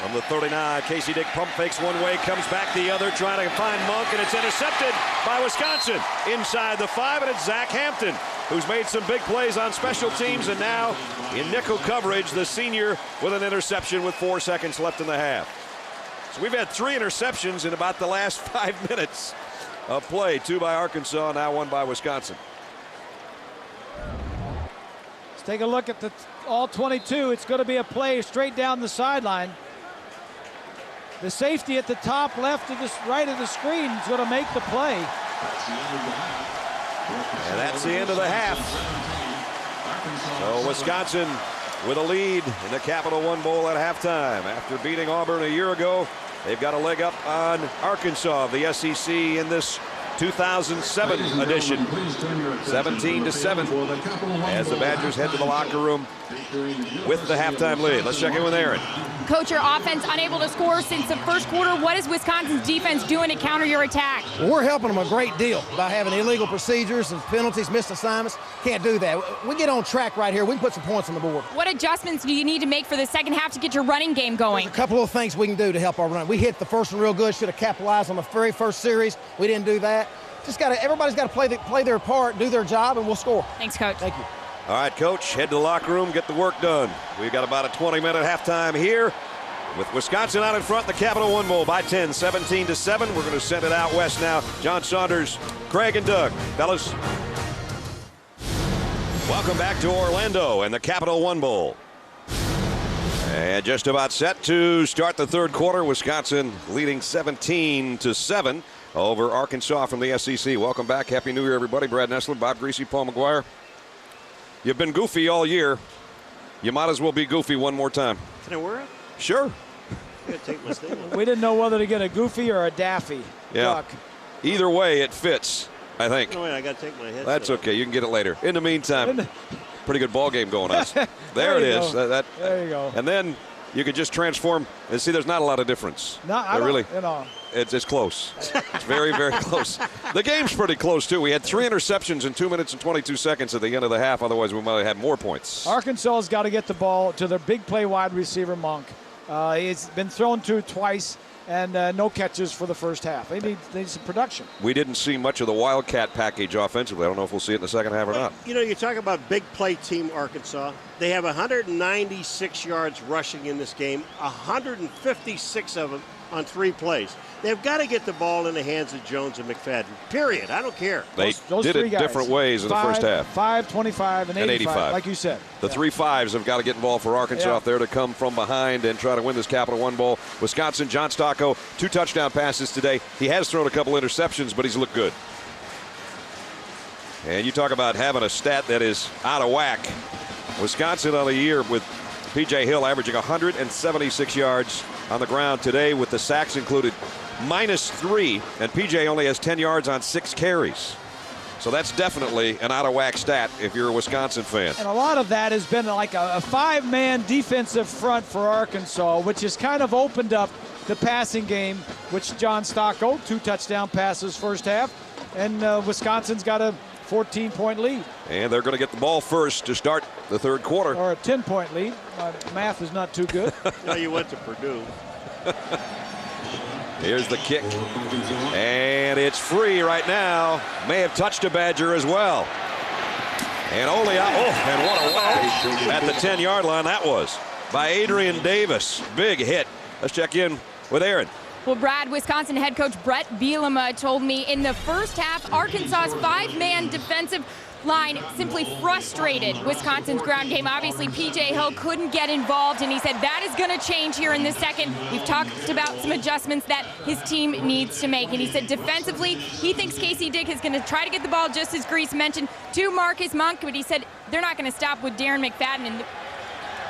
From the 39, Casey Dick pump fakes one way, comes back the other, trying to find Monk, and it's intercepted by Wisconsin. Inside the 5, and it's Zach Hampton, who's made some big plays on special teams, and now in nickel coverage, the senior with an interception with 4 seconds left in the half. So we've had 3 interceptions in about the last 5 minutes of play. 2 by Arkansas, now 1 by Wisconsin. Let's take a look at the all 22. It's going to be a play straight down the sideline. The safety at the top left of the right of the screen is going to make the play. And that's the end of the half. So Wisconsin with a lead in the Capital One Bowl at halftime. After beating Auburn a year ago, they've got a leg up on Arkansas of the SEC in this 2007 edition. 17-7 as the Badgers head to the locker room with the halftime lead. Let's check in with Aaron. Coach, your offense unable to score since the first quarter. What is Wisconsin's defense doing to counter your attack? Well, we're helping them a great deal by having illegal procedures and penalties, missed assignments. Can't do that. We get on track right here. We can put some points on the board. What adjustments do you need to make for the second half to get your running game going? There's a couple of things we can do to help our run. We hit the first one real good. Should have capitalized on the very first series. We didn't do that. Everybody's got to play their part, do their job, and we'll score. Thanks, Coach. Thank you. All right, Coach, head to the locker room, get the work done. We've got about a 20-minute halftime here with Wisconsin out in front in the Capital One Bowl by 10, 17-7. We're going to send it out west now. John Saunders, Craig, and Doug. Fellas, welcome back to Orlando and the Capital One Bowl. And just about set to start the third quarter. Wisconsin leading 17-7 over Arkansas from the SEC. Welcome back. Happy New Year, everybody. Brad Nessler, Bob Greasy, Paul McGuire. You've been goofy all year. You might as well be goofy one more time. Can I wear it? Sure. I gotta take my thing. We didn't know whether to get a Goofy or a Daffy duck. Either way, it fits, I think. No, wait, I got to take my headset. That's okay. You can get it later. In the meantime, pretty good ball game going on. There it is. There you go. And then you could just transform. And see, there's not a lot of difference. No, I don't, really. You know. It's close. It's very, very close. The game's pretty close, too. We had 3 interceptions in 2 minutes and 22 seconds at the end of the half. Otherwise, we might have had more points. Arkansas has got to get the ball to their big play wide receiver, Monk. He's been thrown to twice. and no catches for the first half. They need some production. We didn't see much of the Wildcat package offensively. I don't know if we'll see it in the second half or not. You know, you talk about big play team Arkansas. They have 196 yards rushing in this game, 156 of them on 3 plays. They've got to get the ball in the hands of Jones and McFadden, period. I don't care. They those did three it guys, different ways in the first half. 5, 25, and 85, like you said. The 3 5s have got to get involved for Arkansas if they're to come from behind and try to win this Capital One Bowl. Wisconsin, John Stocco, 2 touchdown passes today. He has thrown a couple interceptions, but he's looked good. And you talk about having a stat that is out of whack. Wisconsin on the year with P.J. Hill averaging 176 yards on the ground today, with the sacks included, -3, and P.J. only has 10 yards on 6 carries. So that's definitely an out-of-whack stat if you're a Wisconsin fan. And a lot of that has been like a 5-man defensive front for Arkansas, which has kind of opened up the passing game, which John Stocco, 2 touchdown passes first half, and Wisconsin's got a 14-point lead. And they're going to get the ball first to start the third quarter. Or a 10-point lead. My math is not too good. You went to Purdue. Here's the kick. And it's free right now. May have touched a Badger as well. And only out. Oh, and what a whack at the 10-yard line that was by Adrian Davis. Big hit. Let's check in with Aaron. Well, Brad, Wisconsin head coach Bret Bielema told me in the first half, Arkansas's 5-man defensive line simply frustrated Wisconsin's ground game. Obviously, P.J. Hill couldn't get involved, and he said that is going to change here in the second. We've talked about some adjustments that his team needs to make, and he said defensively, he thinks Casey Dick is going to try to get the ball, just as Grease mentioned, to Marcus Monk, but he said they're not going to stop with Darren McFadden, and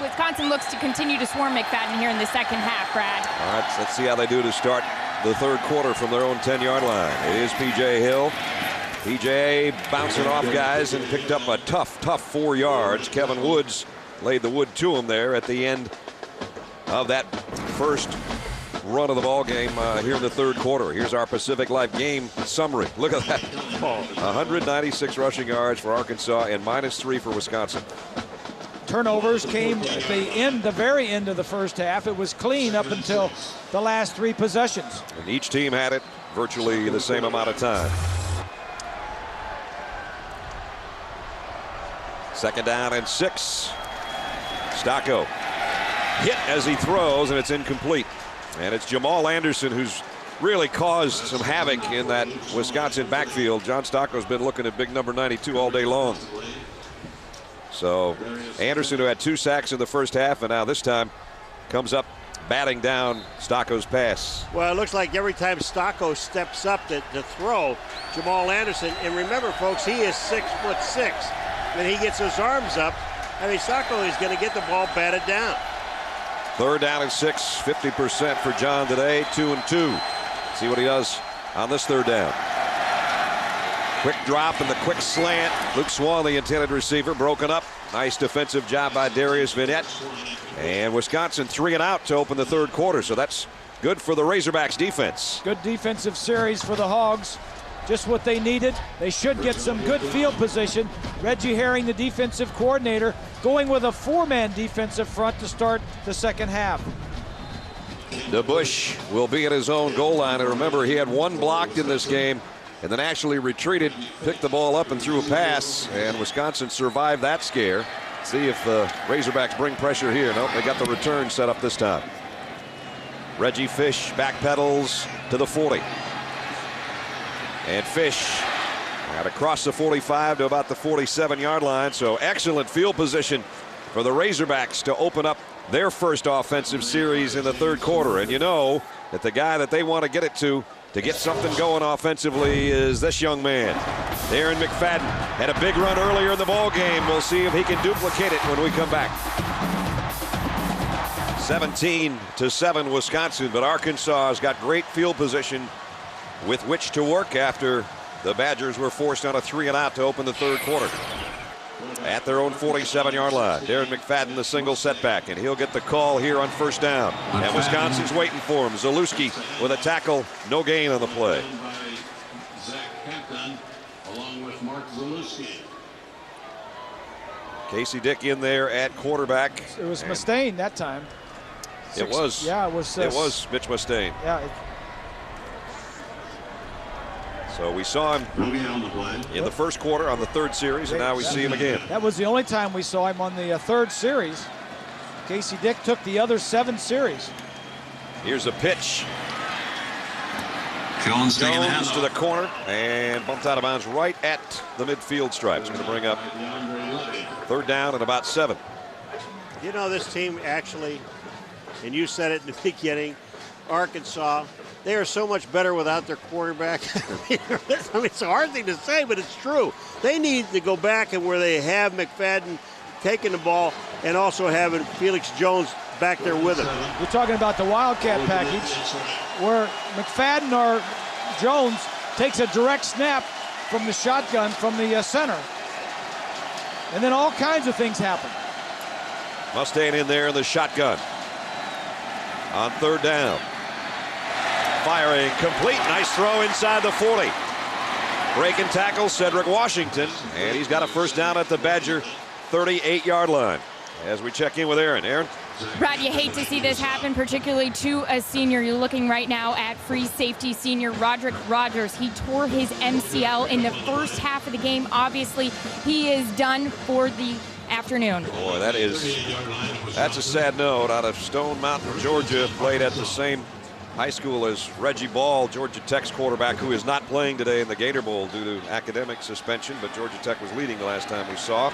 Wisconsin looks to continue to swarm McFadden here in the second half, Brad. All right, let's see how they do to start the third quarter from their own 10-yard line. It is P.J. Hill. P.J. bouncing off guys and picked up a tough 4 yards. Kevin Woods laid the wood to him there at the end of that first run of the ball game here in the third quarter. Here's our Pacific Life game summary. Look at that. 196 rushing yards for Arkansas and -3 for Wisconsin. Turnovers came at the very end of the first half. It was clean up until the last 3 possessions. And each team had it virtually the same amount of time. Second down and 6. Stocco hit as he throws, and it's incomplete. And it's Jamal Anderson who's really caused some havoc in that Wisconsin backfield. John Stocco's been looking at big number 92 all day long. So Anderson, who had 2 sacks in the first half, and now this time comes up batting down Stocco's pass. Well, it looks like every time Stocco steps up to throw, Jamal Anderson, and remember, folks, he is 6'6". When he gets his arms up, I mean, Stocco is going to get the ball batted down. Third down and 6, 50% for John today, 2 and 2. See what he does on this third down. Quick drop and the quick slant. Luke Swan, the intended receiver, broken up. Nice defensive job by Darius Vinette. And Wisconsin 3 and out to open the third quarter, so that's good for the Razorbacks defense. Good defensive series for the Hogs. Just what they needed. They should get some good field position. Reggie Herring, the defensive coordinator, going with a 4-man defensive front to start the second half. DeBush will be at his own goal line. And remember, he had 1 blocked in this game and then actually retreated, picked the ball up and threw a pass, and Wisconsin survived that scare. See if the Razorbacks bring pressure here. Nope, they got the return set up this time. Reggie Fish backpedals to the 40. And Fish got across the 45 to about the 47-yard line. So excellent field position for the Razorbacks to open up their first offensive series in the third quarter. And you know that the guy that they want to get it to get something going offensively is this young man. Darren McFadden had a big run earlier in the ball game. We'll see if he can duplicate it when we come back. 17-7 Wisconsin, but Arkansas has got great field position with which to work after the Badgers were forced on a 3 and out to open the third quarter. At their own 47-yard line, Darren McFadden, the single setback, and he'll get the call here on first down. And Wisconsin's waiting for him. Zalewski with a tackle, no gain on the play. Casey Dick in there at quarterback. It was Mustaine that time. It was. Yeah, it was. It was Mitch Mustaine. Yeah. So we saw him in the first quarter on the third series, and now we see him again. That was the only time we saw him on the third series. Casey Dick took the other 7 series. Here's a pitch. Jones to the corner and bumped out of bounds right at the midfield stripe. It's going to bring up third down and about 7. You know, this team actually, and you said it in the beginning, Arkansas, they are so much better without their quarterback. I mean, it's a hard thing to say, but it's true. They need to go back and where they have McFadden taking the ball and also having Felix Jones back there with him. You're talking about the Wildcat package where McFadden or Jones takes a direct snap from the shotgun from the center. And then all kinds of things happen. Mustaine in there in the shotgun. On third down. Firing complete. Nice throw inside the 40. Break and tackle Cedric Washington. And he's got a first down at the Badger 38-yard line. As we check in with Aaron. Aaron? Brad, you hate to see this happen, particularly to a senior. You're looking right now at free safety senior Roderick Rogers. He tore his MCL in the first half of the game. Obviously, he is done for the afternoon. Boy, that's a sad note. Out of Stone Mountain, Georgia, played at the same high school as Reggie Ball, Georgia Tech's quarterback, who is not playing today in the Gator Bowl due to academic suspension, but Georgia Tech was leading the last time we saw.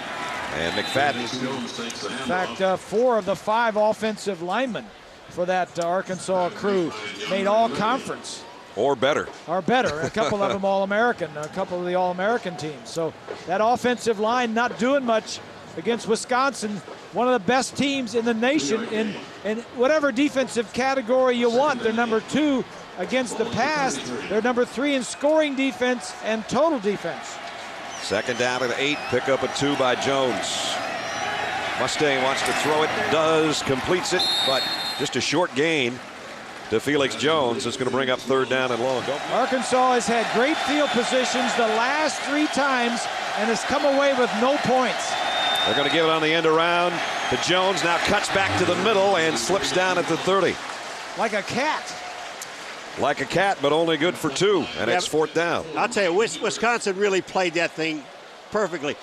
And McFadden. In fact, 4 of the 5 offensive linemen for that Arkansas crew made all conference. Or better. Or better. A couple of them All-American, a couple of the All-American teams. So that offensive line not doing much against Wisconsin, one of the best teams in the nation in whatever defensive category you want. They're number 2 against the pass. They're number 3 in scoring defense and total defense. Second down and 8, pick up a 2 by Jones. Mustaine wants to throw it, does, completes it, but just a short gain to Felix Jones. It's going to bring up third down and long. Arkansas has had great field positions the last 3 times and has come away with no points. They're going to give it on the end around to Jones. Now cuts back to the middle and slips down at the 30. Like a cat. Like a cat, but only good for 2, and it's fourth down. I'll tell you, Wisconsin really played that thing perfectly.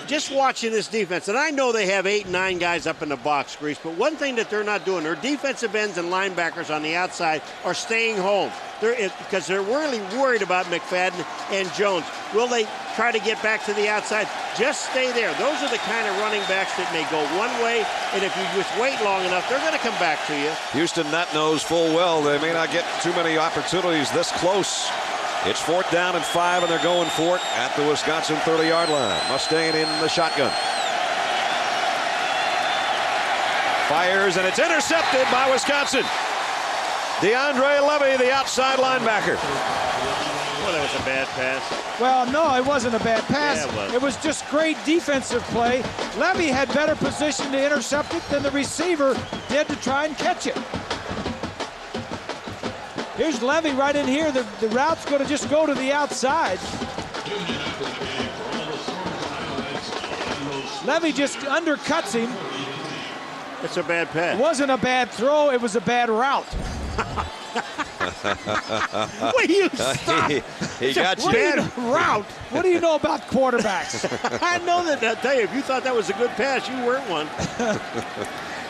Just watching this defense, and I know they have 8 and 9 guys up in the box, Grease, but one thing that they're not doing, their defensive ends and linebackers on the outside are staying home. Because they're really worried about McFadden and Jones. Will they try to get back to the outside? Just stay there. Those are the kind of running backs that may go one way, and if you just wait long enough, they're going to come back to you. Houston Nutt knows full well they may not get too many opportunities this close. It's fourth down and 5, and they're going for it at the Wisconsin 30-yard line. Mustaine in the shotgun. Fires, and it's intercepted by Wisconsin. DeAndre Levy, the outside linebacker. Well, that was a bad pass. Well, no, it wasn't a bad pass. Yeah, it was just great defensive play. Levy had better position to intercept it than the receiver did to try and catch it. Here's Levy right in here. The route's going to just go to the outside. Levy just undercuts him. It's a bad pass. It wasn't a bad throw. It was a bad route. Will you stop? He got you. Bad route. What do you know about quarterbacks? I know that. I'll tell you, if you thought that was a good pass, you weren't one.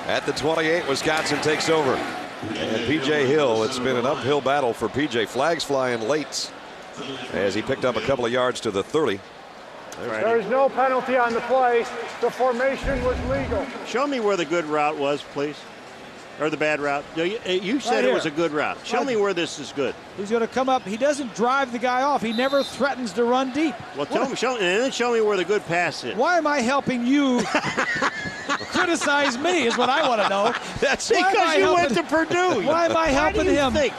At the 28, Wisconsin takes over. And P.J. Hill, it's been an uphill battle for P.J. Flags flying late as he picked up a couple of yards to the 30. There is no penalty on the play. The formation was legal. Show me where the good route was, please. Or the bad route. You said it was a good route. Show me where this is good. He's going to come up. He doesn't drive the guy off. He never threatens to run deep. Well, and then show me where the good pass is. Why am I helping you criticize me is what I want to know. That's because you went to Purdue. Why am I helping him? Why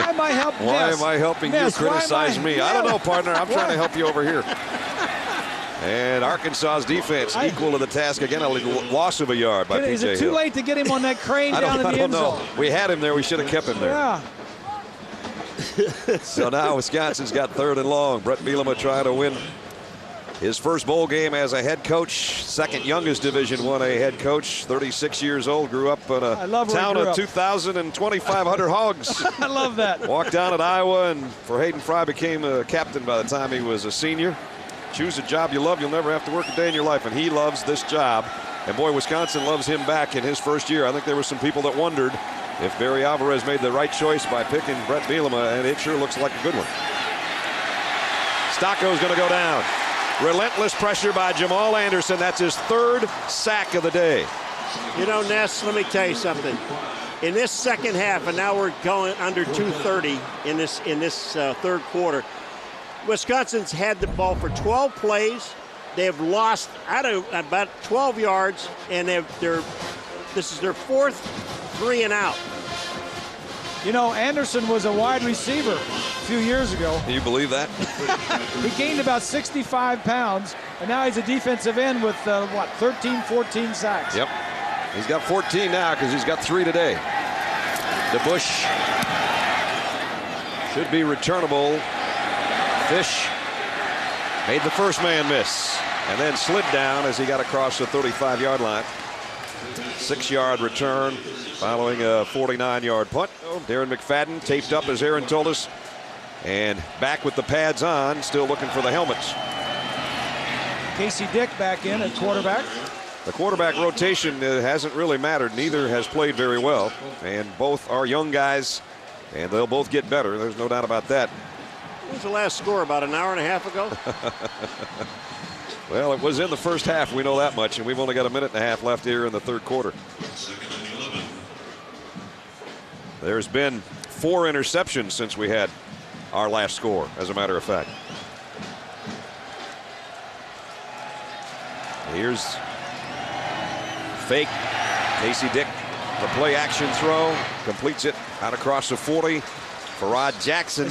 am I helping Why am I helping you criticize me? I don't know, partner. I'm trying to help you over here. And Arkansas's defense equal to the task again. A loss of a yard by P.J. Hill. Is it too late to get him on that crane down in the end zone? We had him there. We should have kept him there. Yeah. So now Wisconsin's got third and long. Bret Bielema trying to win His first bowl game as a head coach, second youngest Division I head coach, 36 years old, grew up in a town of 2,000 and 2,500 hogs. I love that. Walked down at Iowa, and for Hayden Fry became a captain by the time he was a senior. Choose a job you love, you'll never have to work a day in your life, and he loves this job. And boy, Wisconsin loves him back in his first year. I think there were some people that wondered if Barry Alvarez made the right choice by picking Bret Bielema, and it sure looks like a good one. Stocko's going to go down. Relentless pressure by Jamal Anderson. That's his third sack of the day. You know, Ness, let me tell you something. In this second half, and now we're going under 2:30 in this third quarter, Wisconsin's had the ball for 12 plays. They have lost out of about 12 yards, and this is their fourth 3 and out. You know, Anderson was a wide receiver a few years ago. Do you believe that? He gained about 65 pounds, and now he's a defensive end with, 13, 14 sacks. Yep. He's got 14 now because he's got 3 today. DeBush should be returnable. Fish made the first man miss and then slid down as he got across the 35-yard line. 6-yard return following a 49-yard punt. Darren McFadden taped up, as Aaron told us, and back with the pads on, still looking for the helmets. Casey Dick back in at quarterback. The quarterback rotation hasn't really mattered. Neither has played very well, and both are young guys, and they'll both get better. There's no doubt about that. What was the last score, about an hour and a half ago? Well, it was in the first half, we know that much, and we've only got a minute and a half left here in the third quarter. There's been 4 interceptions since we had our last score, as a matter of fact. Here's fake. Casey Dick, the play action throw, completes it out across the 40. Farrod Jackson.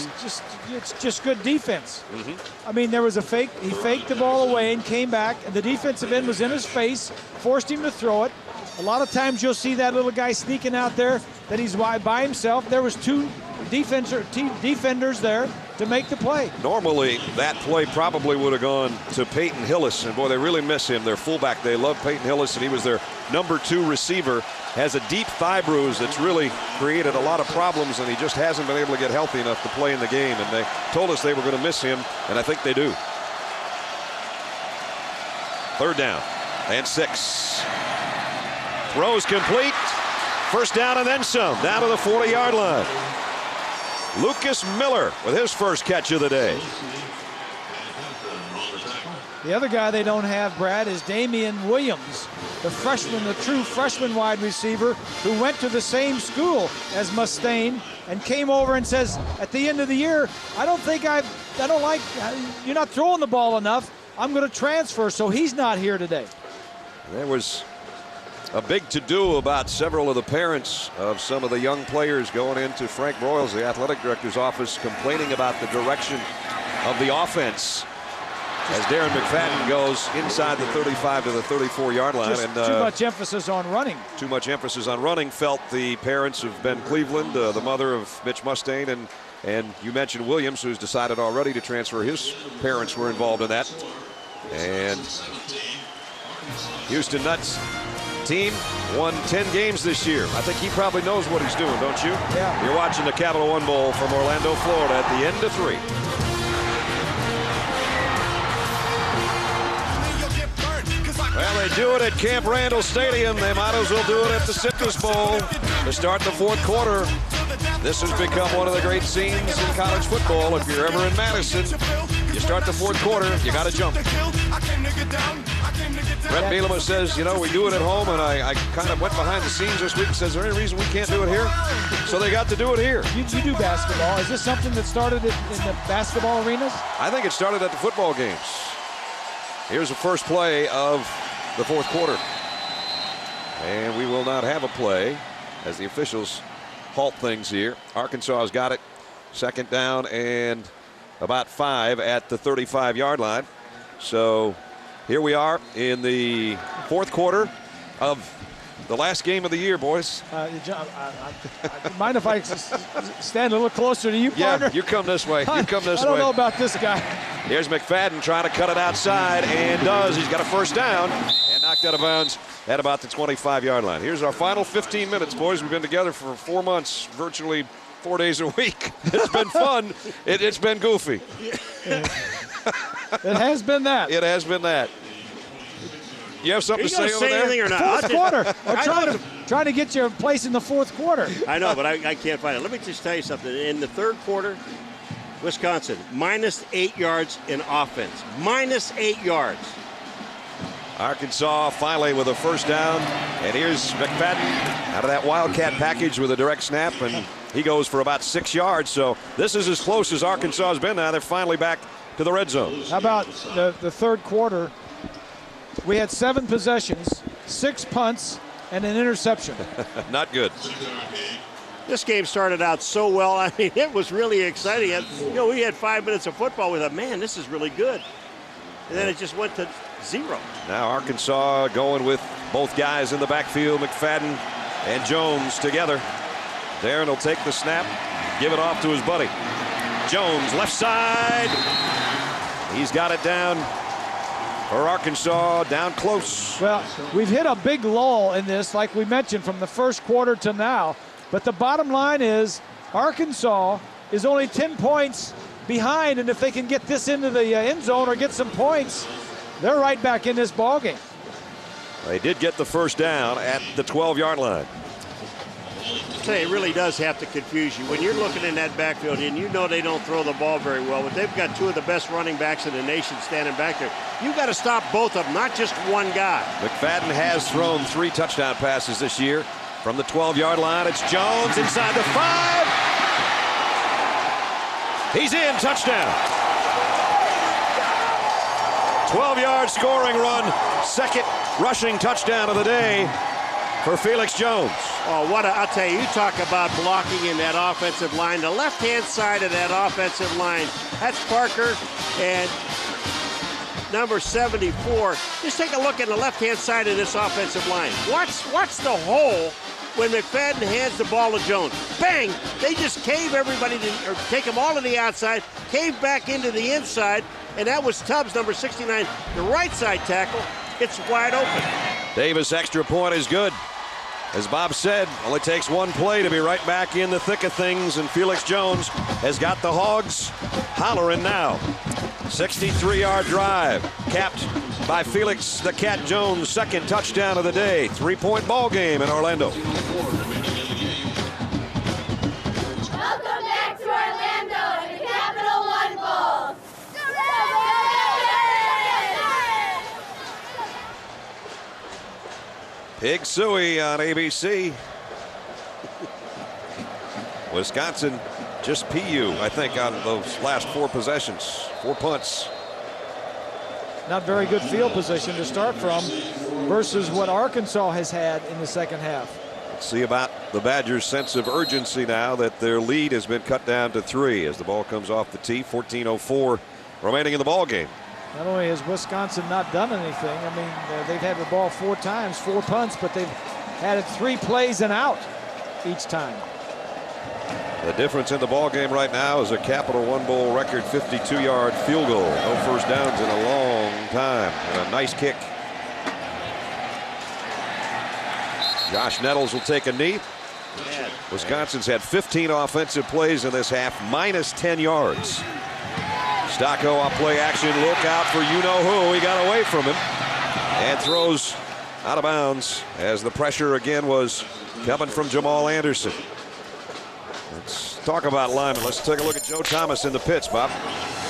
It's just good defense. I mean, there was a fake. He faked the ball away and came back, and the defensive end was in his face, forced him to throw it. A lot of times you'll see that little guy sneaking out there that he's by himself. There was 2 defenders there to make the play. Normally, that play probably would have gone to Peyton Hillis, and boy, they really miss him. Their fullback, they love Peyton Hillis, and he was their number 2 receiver. Has a deep thigh bruise that's really created a lot of problems, and he just hasn't been able to get healthy enough to play in the game. And they told us they were going to miss him, and I think they do. 3rd down and 6. Throws complete. First down and then some. Down to the 40-yard line. Lucas Miller with his first catch of the day. The other guy they don't have, Brad, is Damian Williams, the freshman, the true freshman wide receiver who went to the same school as Mustaine and came over and says, at the end of the year, I don't like, you're not throwing the ball enough. I'm going to transfer, so he's not here today. There was a big to-do about several of the parents of some of the young players going into Frank Broyles, the athletic director's office, complaining about the direction of the offense as Darren McFadden goes inside the 35 to the 34-yard line. Just too much emphasis on running. Too much emphasis on running, felt the parents of Ben Cleveland, the mother of Mitch Mustaine, and you mentioned Williams, who's decided already to transfer. His parents were involved in that. And Houston Nuts team won 10 games this year. I think he probably knows what he's doing, don't you? Yeah. You're watching the Capital One Bowl from Orlando, Florida at the end of 3. Well, they do it at Camp Randall Stadium. They might as well do it at the Citrus Bowl to start the 4th quarter. This has become one of the great scenes in college football. If you're ever in Madison, you start the 4th quarter, you got to jump. Bret Bielema says, you know, we do it at home, and I kind of went behind the scenes this week and says, is there any reason we can't do it here? So they got to do it here. You do basketball. Is this something that started in the basketball arenas? I think it started at the football games. Here's the first play of the 4th quarter. And we will not have a play as the officials halt things here. Arkansas has got it. 2nd down and about 5 at the 35-yard line. So here we are in the 4th quarter of The last game of the year, boys. John, mind if I stand a little closer to you, partner? Yeah, you come this way. You come this way. I don't know about this guy. Here's McFadden trying to cut it outside, and does. He's got a first down and knocked out of bounds at about the 25-yard line. Here's our final 15 minutes, boys. We've been together for 4 months, virtually 4 days a week. It's been fun. It's been goofy. It has been that. It has been that. You have something to say over there? Anything or not? Fourth quarter. We're trying to get you a place in the fourth quarter. I know, but I can't find it. Let me just tell you something. In the third quarter, Wisconsin, -8 yards in offense. -8 yards. Arkansas finally with a first down. And here's McFadden out of that Wildcat package with a direct snap. And he goes for about 6 yards. So this is as close as Arkansas has been now. They're finally back to the red zone. How about the third quarter? We had 7 possessions, 6 punts, and an interception. Not good. This game started out so well. I mean, it was really exciting. You know, we had 5 minutes of football. We thought, man, this is really good. And then it just went to 0. Now Arkansas going with both guys in the backfield, McFadden and Jones together. Darren will take the snap, give it off to his buddy. Jones, left side. He's got it down for Arkansas, down close. Well, we've hit a big lull in this, like we mentioned, from the first quarter to now. But the bottom line is Arkansas is only 10 points behind, and if they can get this into the end zone or get some points, they're right back in this ballgame. They did get the first down at the 12-yard line. It really does have to confuse you when you're looking in that backfield and you know they don't throw the ball very well, but they've got 2 of the best running backs in the nation standing back there. You've got to stop both of them, not just one guy. McFadden has thrown 3 touchdown passes this year from the 12-yard line. It's Jones inside the 5. He's in, touchdown. 12-yard scoring run, second rushing touchdown of the day for Felix Jones. Oh, I'll tell you talk about blocking in that offensive line. The left-hand side of that offensive line, that's Parker and number 74. Just take a look at the left-hand side of this offensive line. Watch the hole when McFadden hands the ball to Jones. Bang! They just cave everybody, or take them all to the outside, cave back into the inside, and that was Tubbs, number 69, the right side tackle. It's wide open. Davis' extra point is good. As Bob said, only takes 1 play to be right back in the thick of things, and Felix Jones has got the Hogs hollering now. 63-yard drive, capped by Felix the Cat Jones' second touchdown of the day. 3-point ball game in Orlando. Welcome back to Orlando and the Capital One Bowl. Pig Suey on ABC. Wisconsin just PU, I think, on those last 4 possessions, 4 punts. Not very good field position to start from versus what Arkansas has had in the second half. Let's see about the Badgers' sense of urgency now that their lead has been cut down to 3 as the ball comes off the tee. 14:04 remaining in the ball game. Not only has Wisconsin not done anything, I mean, they've had the ball 4 times, 4 punts, but they've had it 3 plays and out each time. The difference in the ball game right now is a Capital One Bowl record 52-yard field goal. No first downs in a long time. And a nice kick. Josh Nettles will take a knee. Wisconsin's had 15 offensive plays in this half, minus 10 yards. Stocco on play action, look out for you-know-who. He got away from him and throws out of bounds as the pressure again was coming from Jamal Anderson. Let's talk about linemen. Let's take a look at Joe Thomas in the pits, Bob.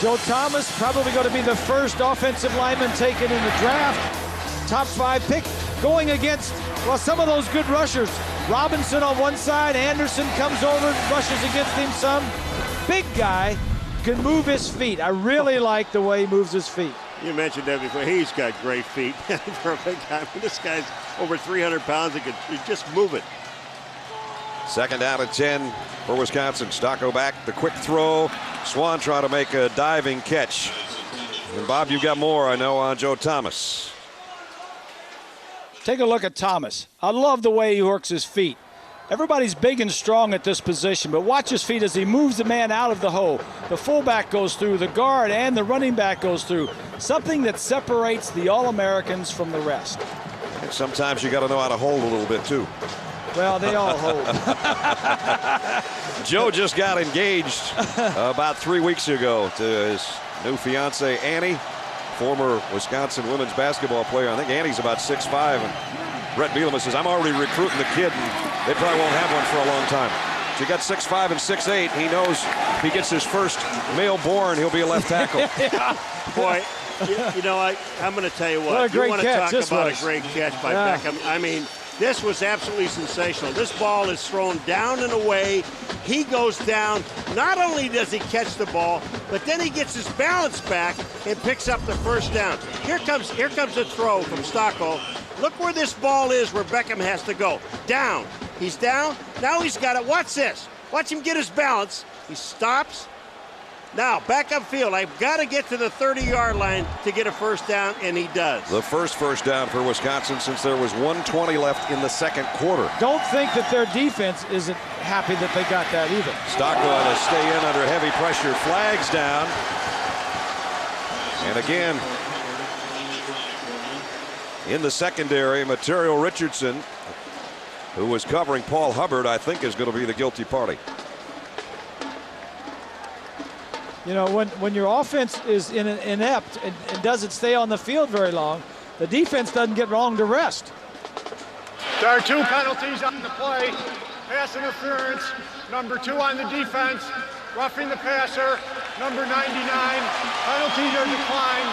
Joe Thomas probably going to be the first offensive lineman taken in the draft. Top 5 pick going against, well, some of those good rushers. Robinson on one side, Anderson comes over, rushes against him some. Big guy. Can move his feet. I really like the way he moves his feet. You mentioned that before. He's got great feet for a big guy. I mean, this guy's over 300 pounds. He could just move it. Second down and 10 for Wisconsin. Stocco back, the quick throw. Swan trying to make a diving catch. And Bob, you've got more, I know, on Joe Thomas. Take a look at Thomas. I love the way he works his feet. Everybody's big and strong at this position, but watch his feet as he moves the man out of the hole. The fullback goes through, the guard and the running back goes through. Something that separates the All-Americans from the rest. And sometimes you got to know how to hold a little bit, too. Well, they all hold. Joe just got engaged about 3 weeks ago to his new fiancee, Annie, former Wisconsin women's basketball player. I think Annie's about 6'5", and Bret Bielema says, I'm already recruiting the kid, and they probably won't have one for a long time. She got 6'5" and 6'8". He knows if he gets his first male born, he'll be a left tackle. Yeah. Boy, you know, I'm going to tell you what. You want to talk about was. a great catch by Beckham. I mean, this was absolutely sensational. This ball is thrown down and away. He goes down. Not only does he catch the ball, but then he gets his balance back and picks up the first down. Here comes a throw from Stocko. Look where this ball is where Beckham has to go. Down. He's down. Now he's got it. Watch this. Watch him get his balance. He stops. Now, back upfield. I've got to get to the 30-yard line to get a first down, and he does. The first down for Wisconsin since there was 1:20 left in the second quarter. Don't think that their defense isn't happy that they got that either. Stocko to stay in under heavy pressure. Flags down. And again, in the secondary, Material Richardson, who was covering Paul Hubbard, I think is going to be the guilty party. You know, when your offense is inept and doesn't stay on the field very long, the defense doesn't get long to rest. There are 2 penalties on the play. Pass interference, number 2 on the defense. Roughing the passer, number 99. Penalties are declined.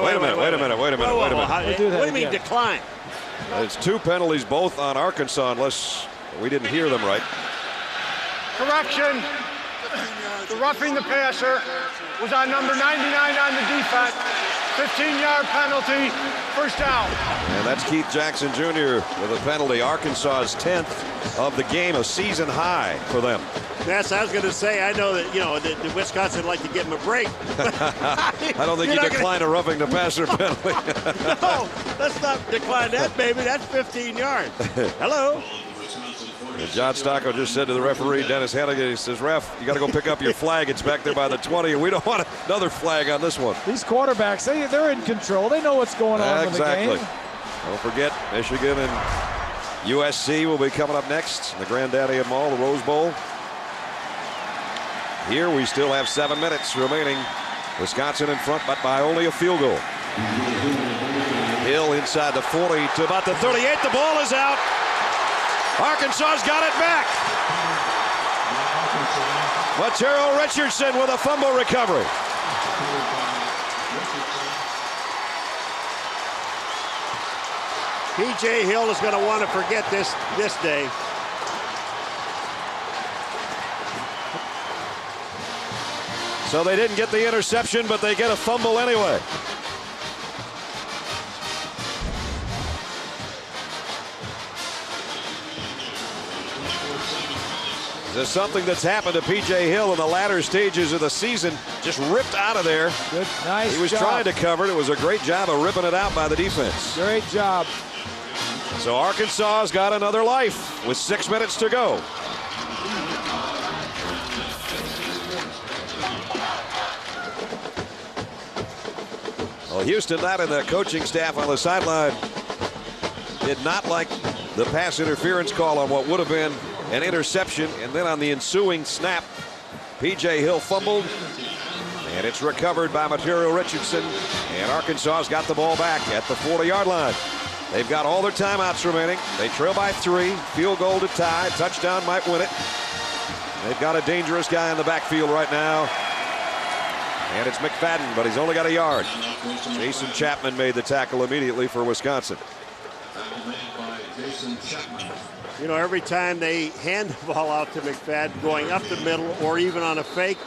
Wait a minute. What do you mean decline? It's 2 penalties, both on Arkansas, unless we didn't hear them right. Correction. The roughing the passer was on number 99 on the defense. 15-yard penalty, first down. And that's Keith Jackson Jr. with a penalty. Arkansas's 10th of the game, a season high for them. Yes, I was going to say, I know that, you know, the Wisconsin like to give him a break. I don't think you decline a roughing the passer penalty. No, let's not decline that, baby. That's 15 yards. Hello. And John Stocko just said to the referee, Dennis Hennigan, he says, ref, you got to go pick up your flag. It's back there by the 20, and we don't want another flag on this one. These quarterbacks, they're in control. They know what's going on with the game. Don't forget, Michigan and USC will be coming up next in the Granddaddy and Mall, the Rose Bowl. Here we still have 7 minutes remaining. Wisconsin in front, but by only a field goal. Hill inside the 40 to about the 38. The ball is out. Arkansas's got it back. Material Richardson with a fumble recovery. P.J. Hill is going to want to forget this day. So they didn't get the interception, but they get a fumble anyway. There's something that's happened to P.J. Hill in the latter stages of the season. Just ripped out of there. Good, nice He was job. trying to cover it. It was a great job of ripping it out by the defense. Great job. So Arkansas's got another life with 6 minutes to go. Well, Houston, not in the coaching staff on the sideline, did not like the pass interference call on what would have been an interception, and then on the ensuing snap, P.J. Hill fumbled, and it's recovered by Material Richardson, and Arkansas's got the ball back at the 40-yard line. They've got all their timeouts remaining. They trail by 3, field goal to tie, touchdown might win it. They've got a dangerous guy in the backfield right now, and it's McFadden, but he's only got a yard. Jason Chapman made the tackle immediately for Wisconsin. You know, every time they hand the ball out to McFadden going up the middle or even on a fake,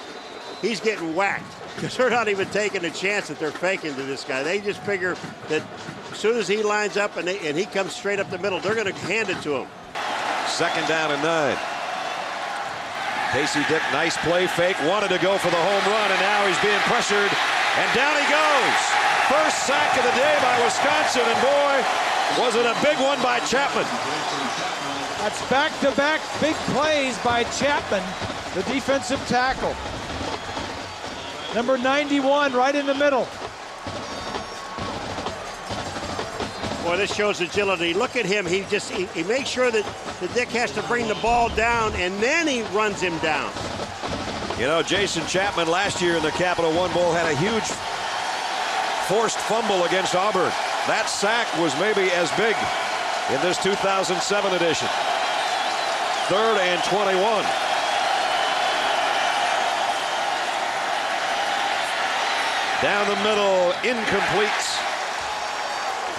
he's getting whacked because they're not even taking a chance that they're faking to this guy. They just figure that as soon as he lines up and he comes straight up the middle, they're going to hand it to him. 2nd down and 9. Casey Dick, nice play fake, wanted to go for the home run, and now he's being pressured, and down he goes. first sack of the day by Wisconsin, and boy, was it a big one by Chapman. That's back-to-back big plays by Chapman, the defensive tackle. Number 91 right in the middle. Boy, this shows agility. Look at him. He makes sure that the Dick has to bring the ball down, and then he runs him down. You know, Jason Chapman last year in the Capital One Bowl had a huge forced fumble against Auburn. That sack was maybe as big in this 2007 edition. 3rd and 21. Down the middle, incomplete.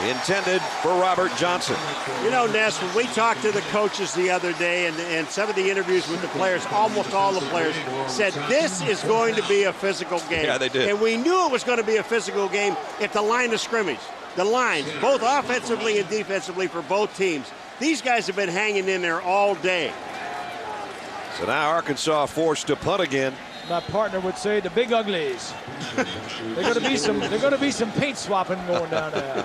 Intended for Robert Johnson. You know, Ness, when we talked to the coaches the other day and some of the interviews with the players, almost all the players said this is going to be a physical game. Yeah, they did. And we knew it was going to be a physical game at the line of scrimmage. The lines, both offensively and defensively for both teams. These guys have been hanging in there all day. So now Arkansas forced to punt again. My partner would say the big uglies. They're going to be some paint swapping going down there.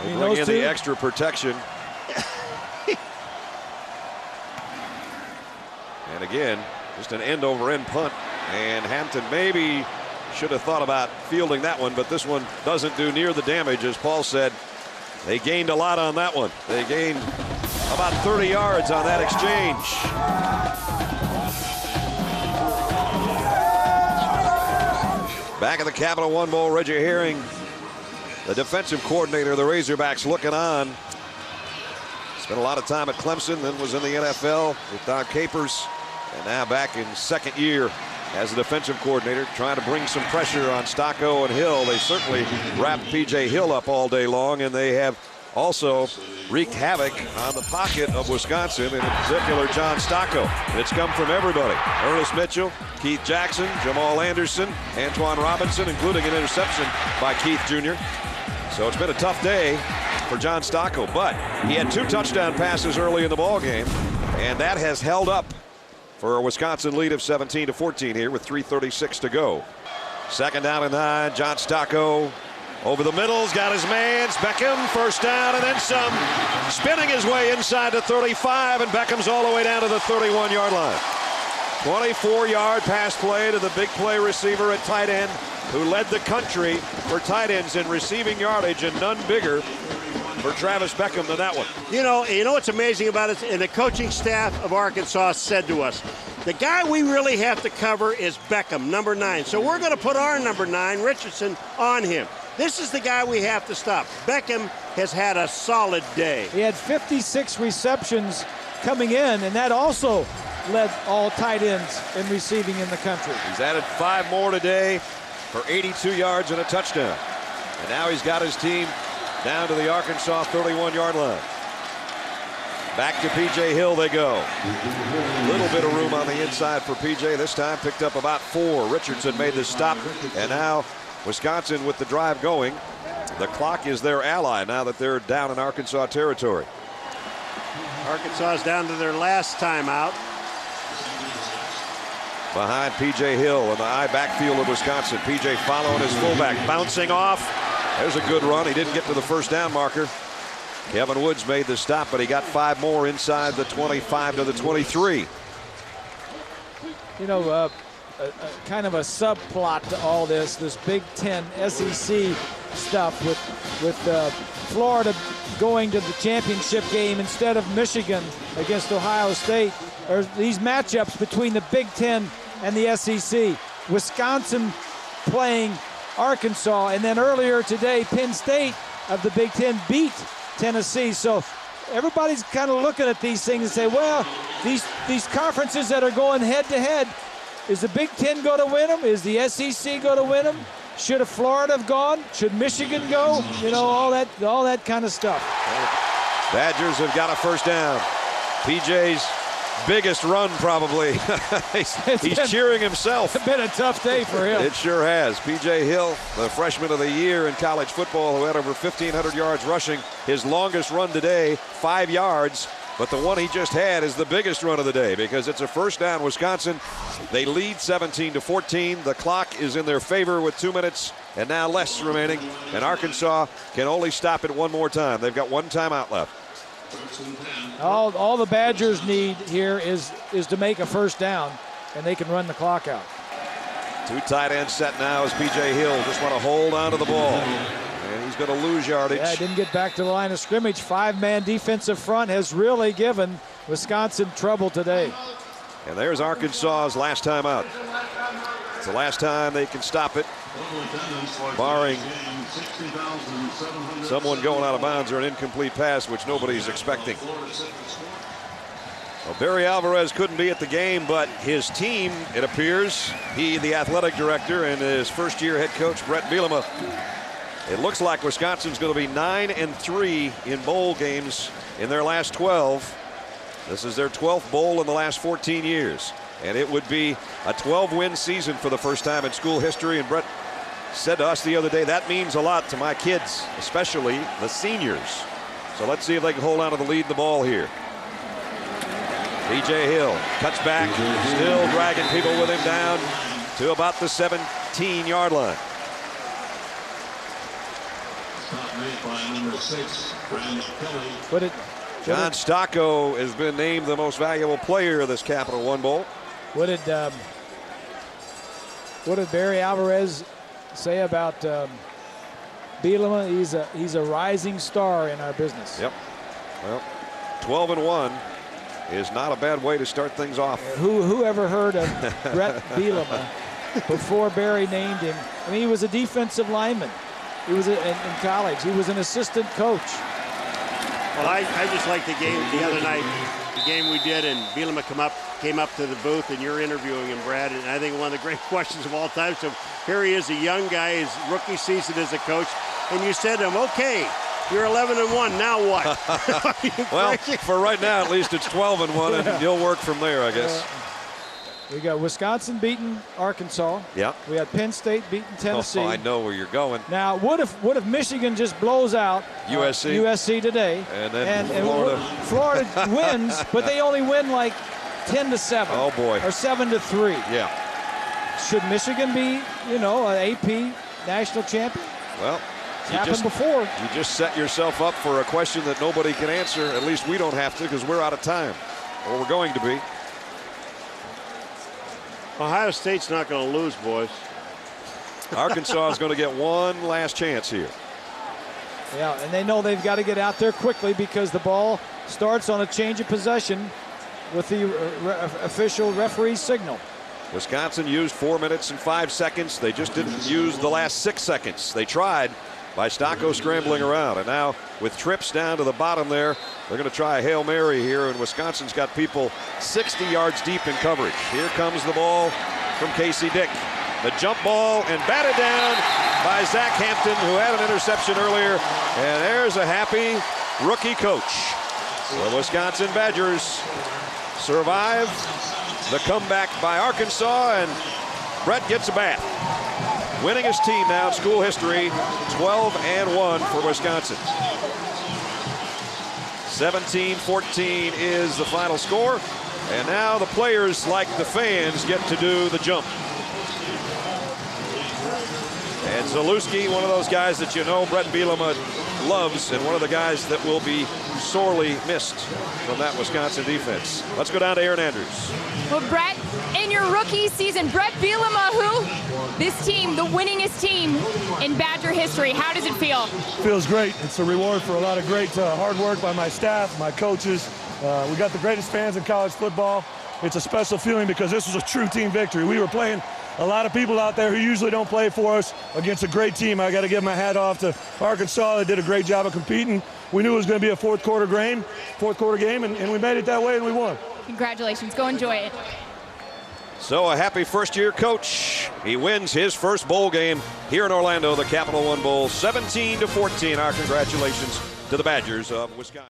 Bring in the extra protection. And again, just an end-over-end punt. And Hampton maybe should have thought about fielding that one, but this one doesn't do near the damage. As Paul said, they gained a lot on that one. They gained about 30 yards on that exchange. Back at the Capital One Bowl, Reggie Herring, the defensive coordinator of the Razorbacks, looking on. Spent a lot of time at Clemson, then was in the NFL with Don Capers, and now back in second year as a defensive coordinator, trying to bring some pressure on Stocco and Hill. They certainly wrapped P.J. Hill up all day long, and they have also wreaked havoc on the pocket of Wisconsin, and in particular John Stocco. It's come from everybody. Ernest Mitchell, Keith Jackson, Jamal Anderson, Antoine Robinson, including an interception by Keith Jr. So it's been a tough day for John Stocco, but he had 2 touchdown passes early in the ball game, and that has held up for a Wisconsin lead of 17-14 here with 3:36 to go. 2nd down and 9. John Stocco over the middle's got his man's. Beckham, first down and then some. Spinning his way inside the 35, and Beckham's all the way down to the 31-yard line. 24-yard pass play to the big play receiver at tight end, who led the country for tight ends in receiving yardage, and none bigger for Travis Beckham than that one. You know what's amazing about it, and the coaching staff of Arkansas said to us, the guy we really have to cover is Beckham, number 9. So we're going to put our number 9, Richardson, on him. This is the guy we have to stop. Beckham has had a solid day. He had 56 receptions coming in, and that also led all tight ends in receiving in the country. He's added 5 more today for 82 yards and a touchdown. And now he's got his team down to the Arkansas 31-yard line. Back to P.J. Hill they go. A little bit of room on the inside for P.J. this time. Picked up about 4. Richardson made the stop. And now Wisconsin with the drive going. The clock is their ally now that they're down in Arkansas territory. Arkansas is down to their last timeout. Behind P.J. Hill in the high backfield of Wisconsin. P.J. following his fullback. Bouncing off. There's a good run. He didn't get to the first down marker. Kevin Woods made the stop, but he got 5 more inside the 25 to the 23. You know, kind of a subplot to all this Big Ten SEC stuff with Florida going to the championship game instead of Michigan against Ohio State. There's these matchups between the Big Ten and the SEC. Wisconsin playing Arkansas, and then earlier today, Penn State of the Big Ten beat Tennessee. So everybody's kind of looking at these things and say, well, these conferences that are going head-to-head, is the Big Ten going to win them? Is the SEC going to win them? Should have Florida have gone? Should Michigan go? You know, all that kind of stuff. Badgers have got a first down. PJ's biggest run probably. He's cheering himself. It's been a tough day for him. It sure has. P.J. Hill, the freshman of the year in college football, who had over 1,500 yards rushing. His longest run today, 5 yards, But the one he just had is the biggest run of the day because it's a first down, Wisconsin. They lead 17-14. The clock is in their favor with 2 minutes and now less remaining. And Arkansas can only stop it one more time. They've got one timeout left. All the Badgers need here is to make a first down, and they can run the clock out. 2 tight ends set now as P.J. Hill just want to hold on to the ball. And he's going to lose yardage. Yeah, didn't get back to the line of scrimmage. 5-man defensive front has really given Wisconsin trouble today. And there's Arkansas's last time out. It's the last time they can stop it, barring someone going out of bounds or an incomplete pass, which nobody's expecting. Well, Barry Alvarez couldn't be at the game, but his team, it appears, he, the athletic director, and his first-year head coach, Bret Bielema, it looks like Wisconsin's going to be 9-3 in bowl games in their last 12. This is their 12th bowl in the last 14 years. And it would be a 12-win season for the first time in school history. And Bret said to us the other day, that means a lot to my kids, especially the seniors. So let's see if they can hold on to the lead in the ball here. P.J. Hill cuts back, still dragging people with him down to about the 17-yard line. John Stocco has been named the most valuable player of this Capital One Bowl. What did Barry Alvarez say about Bielema? He's a rising star in our business. Yep. Well, 12-1 is not a bad way to start things off. Who ever heard of Bret Bielema before Barry named him? I mean, he was a defensive lineman. He was in college. He was an assistant coach. Well, I just like the game the other night, the game we did, and Bielema came up to the booth, and you're interviewing him, Brad, and I think one of the great questions of all time. So here he is, a young guy, his rookie season as a coach, and you said to him, okay, you're 11-1, now what? Well, for right now, at least it's 12-1, and you'll work from there, I guess. We got Wisconsin beating Arkansas. Yeah. We had Penn State beating Tennessee. Oh, I know where you're going. Now, what if Michigan just blows out USC today, and Florida wins, but they only win like 10-7. Oh boy. Or 7-3. Yeah. Should Michigan be, an AP national champion? Well, it's happened before. You just set yourself up for a question that nobody can answer. At least we don't have to, because we're out of time, or we're going to be. Ohio State's not going to lose, boys. Arkansas is going to get one last chance here. Yeah, and they know they've got to get out there quickly because the ball starts on a change of possession with the official referee signal. Wisconsin used 4 minutes and 5 seconds. They just didn't use the last 6 seconds. They tried by Stocco scrambling around. And now with trips down to the bottom there, they're going to try a Hail Mary here, and Wisconsin's got people 60 yards deep in coverage. Here comes the ball from Casey Dick. The jump ball and batted down by Zach Hampton, who had an interception earlier. And there's a happy rookie coach. The Wisconsin Badgers survive the comeback by Arkansas, and Bret gets a bath. Winningest team now in school history, 12-1 for Wisconsin. 17-14 is the final score, and now the players, like the fans, get to do the jump. And Zalewski, one of those guys that Bret Bielema loves, and one of the guys that will be sorely missed from that Wisconsin defense. Let's go down to Aaron Andrews. Well, Bret, in your rookie season, Bret Bielema, this team, the winningest team in Badger history, how does it feel? Feels great. It's a reward for a lot of great hard work by my staff, my coaches. We got the greatest fans in college football. It's a special feeling because this was a true team victory. We were playing a lot of people out there who usually don't play for us against a great team. I got to give my hat off to Arkansas. They did a great job of competing. We knew it was going to be a fourth quarter game, and we made it that way, and we won. Congratulations. Go enjoy it. So a happy first-year coach. He wins his first bowl game here in Orlando, the Capital One Bowl, 17-14. Our congratulations to the Badgers of Wisconsin.